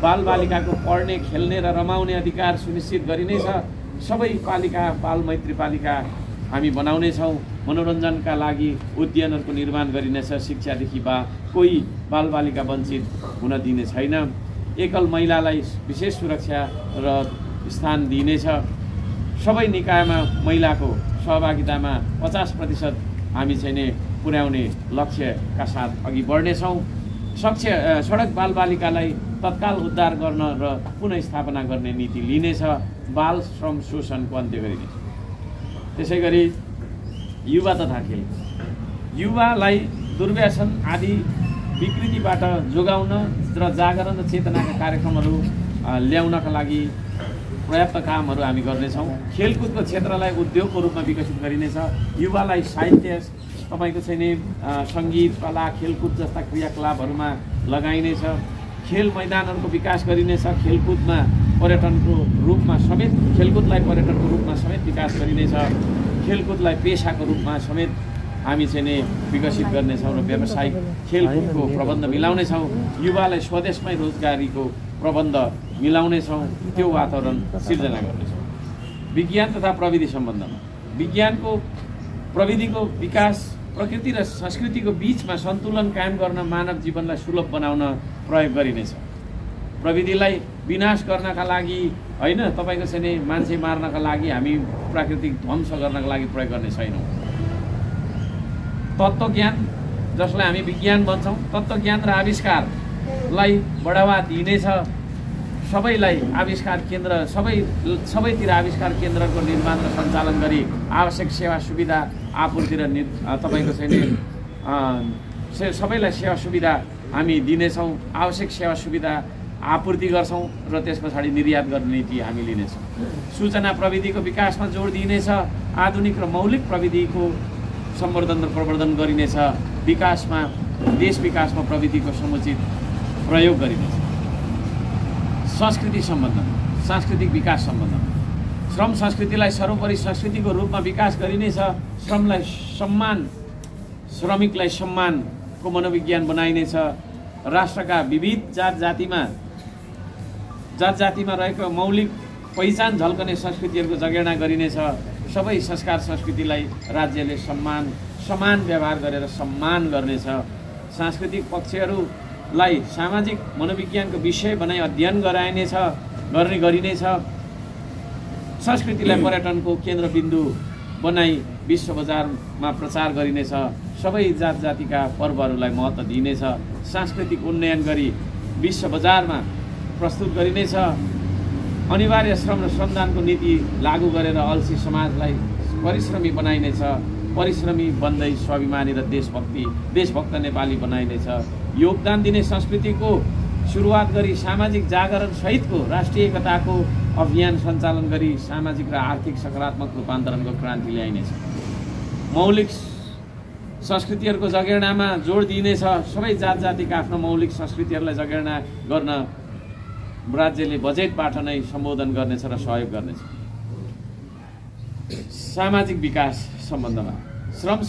बालबालिकाको पढ्ने, खेल्ने र रमाउने अधिकार सुनिश्चित गरिनेछ। सबै पालिका बालमैत्री पालिका हामी बनाउनेछौँ। मनोरञ्जनका लागि उद्यानहरूको निर्माण गरिनेछ। शिक्षादेखि कोही बालबालिका वञ्चित हुन दिने छैन। एकल महिलालाई विशेष सुरक्षा र स्थान दिइनेछ। सबै निकायमा महिलाको सहभागितामा 50% हामी चाहिँ पुर्याउने लक्ष्यका साथ अघि बढ्नेछौँ। सडक बालबालिकालाई तत्काल उद्धार गर्न र पुनः स्थापना गर्ने नीति लिनेछ। बाल श्रम शोषणको अन्त्य गरिनेछ। त्यसै गरी युवा तथा खेल, युवालाई दुर्व्यसन आदि विकृतिबाट जोगाउन र जागरण र चेतनाका कार्यक्रमहरू ल्याउनका लागि पर्याप्त कामहरू हामी गर्नेछौँ। खेलकुदको क्षेत्रलाई उद्योगको रूपमा विकसित गरिनेछ। युवालाई साहित्य तपाईँको चाहिँ सङ्गीत, कला, खेलकुद जस्ता क्रियाकलापहरूमा लगाइनेछ। खेल मैदानहरूको विकास गरिनेछ। खेलकुदमा पर्यटनको रूपमा समेत खेलकुदलाई पर्यटनको रूपमा समेत विकास गरिनेछ। खेलकुदलाई पेसाको रूपमा समेत हामी चाहिँ विकसित गर्नेछौँ र व्यावसायिक खेलकुदको प्रबन्ध मिलाउनेछौँ। युवालाई स्वदेशमै रोजगारीको प्रबन्ध मिलाउनेछौँ। त्यो वातावरण सिर्जना गर्नेछौँ। विज्ञान तथा प्रविधि सम्बन्धमा विज्ञानको प्रविधिको विकास प्रकृति र संस्कृतिको बीचमा सन्तुलन कायम गर्न मानव जीवनलाई सुलभ बनाउन प्रयोग गरिनेछ। प्रविधिलाई विनाश गर्नका लागि होइन, तपाईँको चाहिँ मान्छे मार्नका लागि हामी प्राकृतिक ध्वंस गर्नका लागि प्रयोग गर्ने छैनौँ। तत्त्वज्ञान जसलाई हामी विज्ञान भन्छौँ, तत्त्वज्ञान र आविष्कारलाई बढावा दिइनेछ। सबैलाई आविष्कार केन्द्र सबैतिर आविष्कार केन्द्रको निर्माण र सञ्चालन गरी आवश्यक सेवा सुविधा आपूर्ति र तपाईँको चाहिँ सबैलाई सेवा सुविधा हामी दिनेछौँ। आवश्यक सेवा सुविधा आपूर्ति गर्छौँ र त्यस पछाडि निर्यात गर्ने नीति हामी लिनेछौँ। सूचना प्रविधिको विकासमा जोड दिइनेछ। आधुनिक र मौलिक प्रविधिको सम्वर्धन र प्रवर्धन गरिनेछ। विकासमा देश विकासमा प्रविधिको समुचित प्रयोग गरिनेछ। संस्कृति सम्बन्धमा सांस्कृतिक विकास सम्बन्धमा श्रम संस्कृतिलाई सर्वोपरि संस्कृतिको रूपमा विकास गरिनेछ। श्रमलाई सम्मान, श्रमिकलाई सम्मानको मनोविज्ञान बनाइनेछ। राष्ट्रका विविध जात-जातिमा रहेको मौलिक पहिचान झल्कने संस्कृतिहरूको जगेर्ना गरिनेछ। सबै संस्कार संस्कृतिलाई राज्यले समान व्यवहार गरेर सम्मान गर्नेछ। सांस्कृतिक पक्षहरूलाई सामाजिक मनोविज्ञानको विषय बनाई अध्ययन गरिनेछ। संस्कृतिलाई पर्यटनको केन्द्रबिन्दु बनाई विश्व बजारमा प्रचार गरिनेछ। सबै जात जातिका पर्वहरूलाई महत्त्व दिइनेछ। सांस्कृतिक उन्नयन गरी विश्व बजारमा प्रस्तुत गरिनेछ। अनिवार्य श्रम र श्रमदानको नीति लागू गरेर अल्छी समाजलाई परिश्रमी बनाइनेछ। परिश्रमी बन्दै स्वाभिमानी र देशभक्त नेपाली बनाइनेछ। योगदान दिने संस्कृतिको सुरुवात गरी सामाजिक जागरण सहितको राष्ट्रिय एकताको अभियान सञ्चालन गरी सामाजिक र आर्थिक सकारात्मक रूपान्तरणको क्रान्ति ल्याइनेछ। मौलिक संस्कृतिहरूको जगेर्नामा जोड दिइनेछ। सबै जात जातिका आफ्नो मौलिक संस्कृतिहरूलाई जगेर्ना गर्न राज्यले बजेटबाट नै सम्बोधन गर्नेछ र सहयोग गर्नेछ। सामाजिक विकास सम्बन्धमा श्रम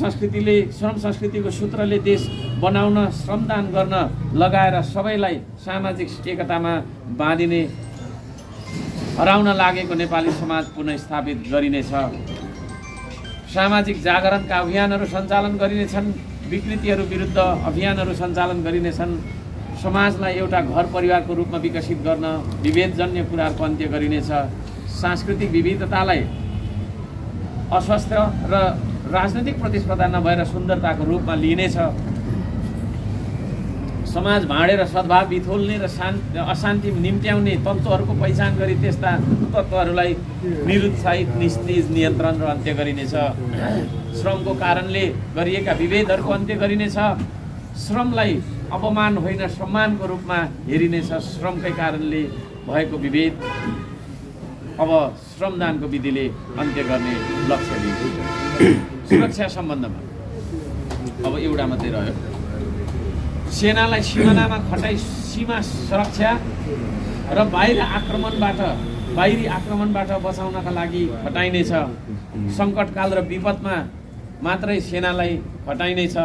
संस्कृतिको सूत्रले देश बनाउन श्रमदान गर्न लगाएर सबैलाई सामाजिक एकतामा बाँधिने हराउन लागेको नेपाली समाज पुनर्स्थापित गरिनेछ। सामाजिक जागरणका अभियानहरू सञ्चालन गरिनेछन्। विकृतिहरू विरुद्ध अभियानहरू सञ्चालन गरिनेछन्। समाजलाई एउटा घर परिवारको रूपमा विकसित गर्न विभेदजन्य कुराहरूको अन्त्य गरिनेछ। सांस्कृतिक विविधतालाई अस्वस्थ र राजनैतिक प्रतिस्पर्धा नभएर सुन्दरताको रूपमा लिइनेछ। समाज भाँडेर सद्भाव बिथोल्ने र अशान्ति निम्त्याउने तत्त्वहरूको पहिचान गरी त्यस्ता तत्त्वहरूलाई निरुत्साहित निस्तेज नियन्त्रण र अन्त्य गरिनेछ। श्रमको कारणले गरिएका विभेदहरूको अन्त्य गरिनेछ। श्रमलाई अपमान होइन सम्मानको रूपमा हेरिनेछ। श्रमकै कारणले भएको विभेद अब श्रमदानको विधिले अन्त्य गर्ने लक्ष्य लिइन्छ। सुरक्षा सम्बन्धमा अब एउटा मात्रै रह्यो। सेनालाई सिमानामा खटाई सीमा सुरक्षा र बाहिरी आक्रमणबाट बचाउनका लागि खटाइनेछ। सङ्कटकाल र विपदमा मात्रै सेनालाई खटाइनेछ।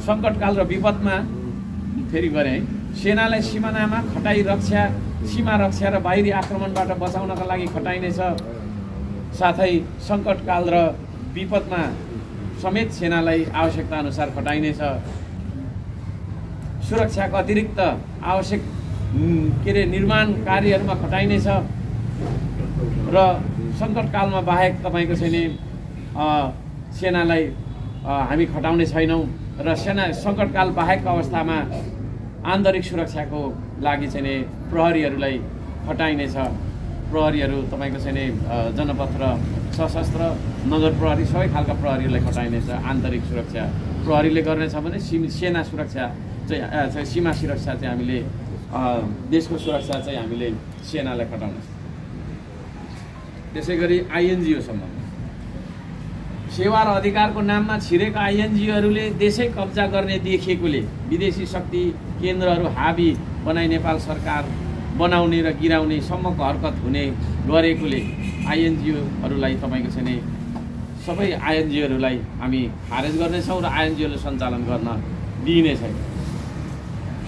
सङ्कटकाल र विपदमा फेरि गरे है। सेनालाई सिमानामा सीमा रक्षा र बाहिरी आक्रमणबाट बचाउनका लागि खटाइनेछ। साथै सङ्कटकाल र विपदमा समेत सेनालाई आवश्यकता अनुसार खटाइनेछ। सुरक्षाको अतिरिक्त आवश्यक निर्माण कार्यहरूमा खटाइनेछ र सङ्कटकालमा बाहेक तपाईँको चाहिँ नि सेनालाई हामी खटाउने छैनौँ र सङ्कटकाल बाहेकको अवस्थामा आन्तरिक सुरक्षाको लागि चाहिँ नि प्रहरीहरूलाई खटाइनेछ। प्रहरीहरू तपाईँको चाहिँ नि जनपथ र सशस्त्र नगर प्रहरी सबै खालका प्रहरीहरूलाई खटाइनेछ। आन्तरिक सुरक्षा प्रहरीले गर्नेछ भने सेना सुरक्षा चाहिँ सीमा सुरक्षा चाहिँ हामीले देशको सुरक्षा चाहिँ हामीले सेनालाई खटाउनेछ। त्यसै गरी आइएनजिओ सम्बन्ध सेवा र अधिकारको नाममा छिरेका आइएनजिओहरूले देशै कब्जा गर्ने देखिएकोले विदेशी शक्ति केन्द्रहरू हाबी बनाई नेपाल सरकार बनाउने र गिराउने सम्मको हरकत हुने गरेकोले आइएनजिओहरूलाई तपाईँको चाहिँ नि सबै आइएनजिओहरूलाई हामी खारेज गर्नेछौँ र आइएनजिओले सञ्चालन गर्न दिइने छैन।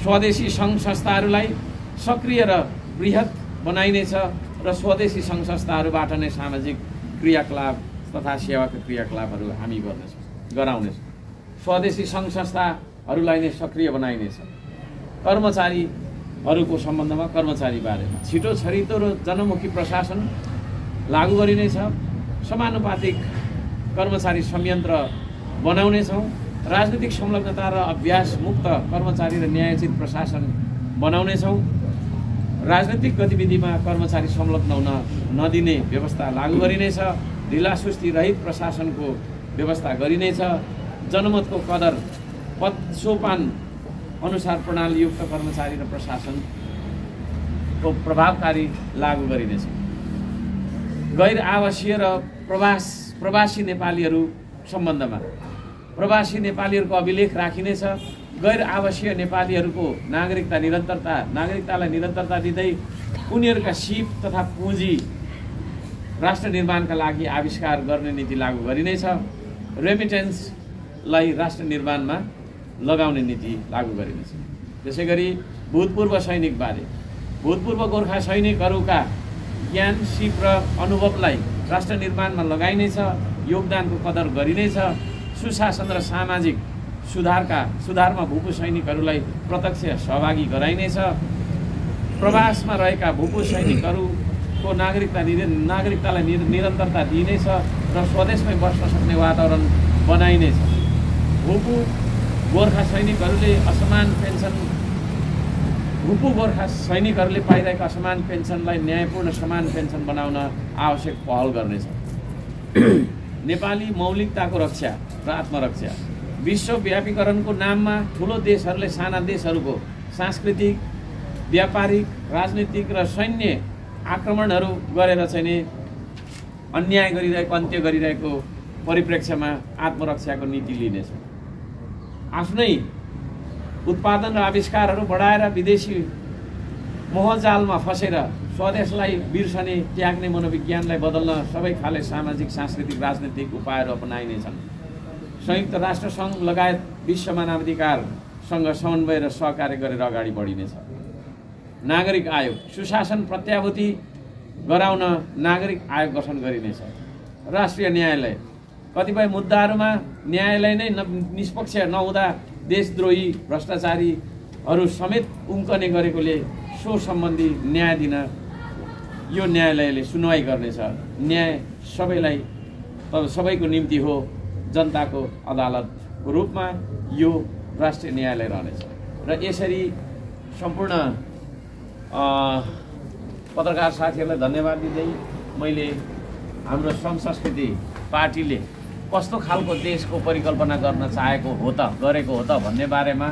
स्वदेशी सङ्घ संस्थाहरूलाई सक्रिय र बृहत बनाइनेछ र स्वदेशी सङ्घ संस्थाहरूबाट नै सामाजिक क्रियाकलाप तथा सेवाका क्रियाकलापहरू हामी गराउनेछौँ। स्वदेशी सङ्घ संस्थाहरूलाई नै सक्रिय बनाइनेछ। कर्मचारीहरूको सम्बन्धमा कर्मचारी बारेमा छिटो छरितो र जनमुखी प्रशासन लागू गरिनेछ। समानुपातिक कर्मचारी संयन्त्र बनाउनेछौँ। राजनीतिक संलग्नता र अभ्यास मुक्त कर्मचारी र न्यायोचित प्रशासन बनाउनेछौँ। राजनीतिक गतिविधिमा कर्मचारी संलग्न हुन नदिने व्यवस्था लागू गरिनेछ। ढिलासुस्ती रहित प्रशासनको व्यवस्था गरिनेछ। जनमतको कदर सोपान अनुसार प्रणालीयुक्त कर्मचारी र प्रशासनको प्रभावकारी लागू गरिनेछ। गैर आवासीय र प्रवासी नेपालीहरू सम्बन्धमा प्रवासी नेपालीहरूको अभिलेख राखिनेछ। गैर आवासीय नेपालीहरूको नागरिकतालाई निरन्तरता दिँदै उनीहरूका सिप तथा पुँजी राष्ट्र निर्माणका लागि आविष्कार गर्ने नीति लागू गरिनेछ। रेमिटेन्सलाई राष्ट्र निर्माणमा लगाउने नीति लागू गरिनेछ। त्यसै गरी भूतपूर्व सैनिकबारे भूतपूर्व गोर्खा सैनिकहरूका ज्ञान सिप र अनुभवलाई राष्ट्र निर्माणमा लगाइनेछ। योगदानको कदर गरिनेछ। सुशासन र सामाजिक सुधारमा भूपू सैनिकहरूलाई प्रत्यक्ष सहभागी गराइनेछ। प्रवासमा रहेका भूपू सैनिकहरूको नागरिकतालाई निरन्तरता दिइनेछ र स्वदेशमै बस्न सक्ने वातावरण बनाइनेछ। भूपू गोर्खा सैनिकहरूले असमान पेन्सन भूपू गोर्खा सैनिकहरूले पाइरहेका समान पेन्सनलाई न्यायपूर्ण समान पेन्सन बनाउन आवश्यक पहल गर्नेछ। नेपाली मौलिकताको रक्षा र आत्मरक्षा। विश्वव्यापीकरणको नाममा ठुलो देशहरूले साना देशहरूको सांस्कृतिक, व्यापारिक, राजनीतिक र सैन्य आक्रमणहरू गरेर चाहिँ नि अन्याय गरिरहेको, अन्त्य गरिरहेको परिप्रेक्ष्यमा आत्मरक्षाको नीति लिनेछ। आफ्नै उत्पादन र आविष्कारहरू बढाएर विदेशी मोहजालमा फसेर स्वदेशलाई बिर्सने, त्याग्ने मनोविज्ञानलाई बदल्न सबै खाले सामाजिक, सांस्कृतिक, राजनीतिक उपायहरू अपनाइनेछन्। संयुक्त राष्ट्र सङ्घ लगायत विश्व मानवाधिकारसँग समन्वय र सहकार्य गरेर अगाडि बढिनेछ। नागरिक आयोग। सुशासन प्रत्याभूति गराउन नागरिक आयोग गठन गरिनेछ। राष्ट्रिय न्यायालय। कतिपय मुद्दाहरूमा न्यायालय नै निष्पक्ष नहुँदा देशद्रोही, भ्रष्टाचारीहरू समेत उम्कने गरेकोले सो सम्बन्धी न्याय दिन यो न्यायालयले सुनवाई गर्नेछ। न्याय सबैलाई, सबैको निम्ति हो। जनताको अदालतको रूपमा यो राष्ट्रिय न्यायालय रहनेछ। र यसरी सम्पूर्ण पत्रकार साथीहरूलाई धन्यवाद दिँदै मैले हाम्रो श्रम संस्कृति पार्टीले कस्तो खालको देशको परिकल्पना गर्न चाहेको हो त, गरेको हो त भन्ने बारेमा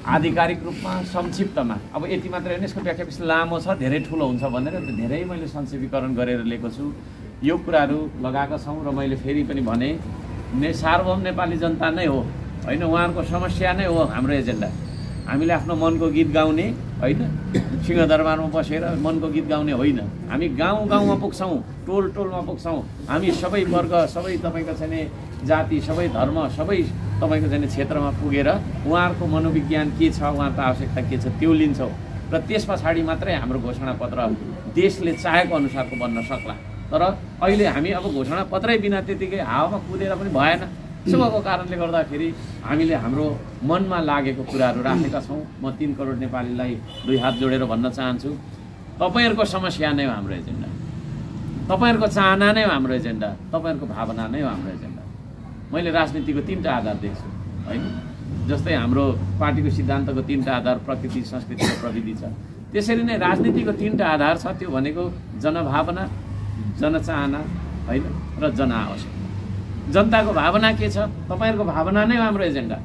आधिकारिक रूपमा, संक्षिप्तमा, अब यति मात्र होइन, यसको व्याख्या विश्लेषण लामो छ, धेरै ठुलो हुन्छ भनेर धेरै मैले संक्षेपीकरण गरेर लिएको छु। यो कुराहरू लगाएका छौँ र मैले फेरि पनि भने सार्वभौम नेपाली जनता नै हो होइन, उहाँहरूको समस्या नै हो हाम्रो एजेन्डा। हामीले आफ्नो मनको गीत गाउने होइन, सिंहदरबारमा बसेर मनको गीत गाउने होइन। हामी गाउँ गाउँमा पुग्छौँ, टोल टोलमा पुग्छौँ। हामी सबै वर्ग, सबै तपाईँको चाहिँ जाति, सबै धर्म, सबै तपाईँको चाहिँ क्षेत्रमा पुगेर उहाँहरूको मनोविज्ञान के छ, उहाँको आवश्यकता के छ त्यो लिन्छौँ र त्यस पछाडि मात्रै हाम्रो घोषणापत्र देशले चाहेको अनुसारको बन्न सक्ला। तर अहिले हामी अब घोषणापत्रै बिना त्यतिकै हावामा कुदेर पनि भएन। त्यसो भएको कारणले गर्दाखेरि हामीले हाम्रो मनमा लागेको कुराहरू राखेका छौँ। म 3 करोड नेपालीलाई 2 हात जोडेर भन्न चाहन्छु, तपाईँहरूको समस्या नै हो हाम्रो एजेन्डा, तपाईँहरूको चाहना नै हो हाम्रो एजेन्डा, तपाईँहरूको भावना नै हो हाम्रो एजेन्डा। मैले राजनीतिको 3टा आधार देख्छु होइन, जस्तै हाम्रो पार्टीको सिद्धान्तको 3टा आधार प्रकृति, संस्कृति र प्रविधि छ। त्यसरी नै राजनीतिको 3टा आधार छ, त्यो भनेको जनभावना, जनचाहना होइन र जनआवश्यकता। जनताको भावना के छ, तपाईँहरूको भावना नै हो हाम्रो एजेन्डा,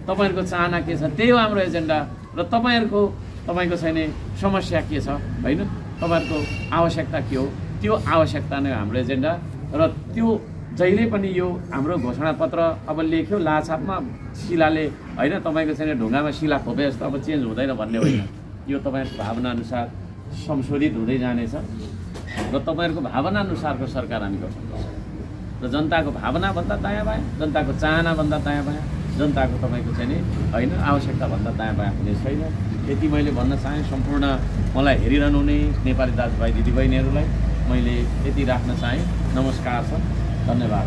तपाईँहरूको चाहना के छ त्यही हो हाम्रो एजेन्डा, र तपाईँको छैन समस्या के छ होइन, तपाईँहरूको आवश्यकता के हो त्यो आवश्यकता नै हो हाम्रो एजेन्डा। र त्यो जहिले पनि यो हाम्रो घोषणापत्र अब लेख्यो लाछापमा शिलाले होइन, तपाईँको छैन ढुङ्गामा शिला खोपे जस्तो अब चेन्ज हुँदैन भन्ने होइन। यो तपाईँहरूको भावना अनुसार संशोधित हुँदै जानेछ र तपाईँहरूको भावना अनुसारको सरकार हामी गर्छौँ। र जनताको भावनाभन्दा दायाँ बायाँ, जनताको चाहनाभन्दा दायाँ बायाँ, जनताको तपाईँको चाहिँ नि होइन आवश्यकताभन्दा दायाँ बायाँ हुने छैन। यति मैले भन्न चाहेँ। सम्पूर्ण मलाई हेरिरहनु हुने नेपाली दाजुभाइ दिदीबहिनीहरूलाई मैले यति राख्न चाहेँ। नमस्कार छ, धन्यवाद।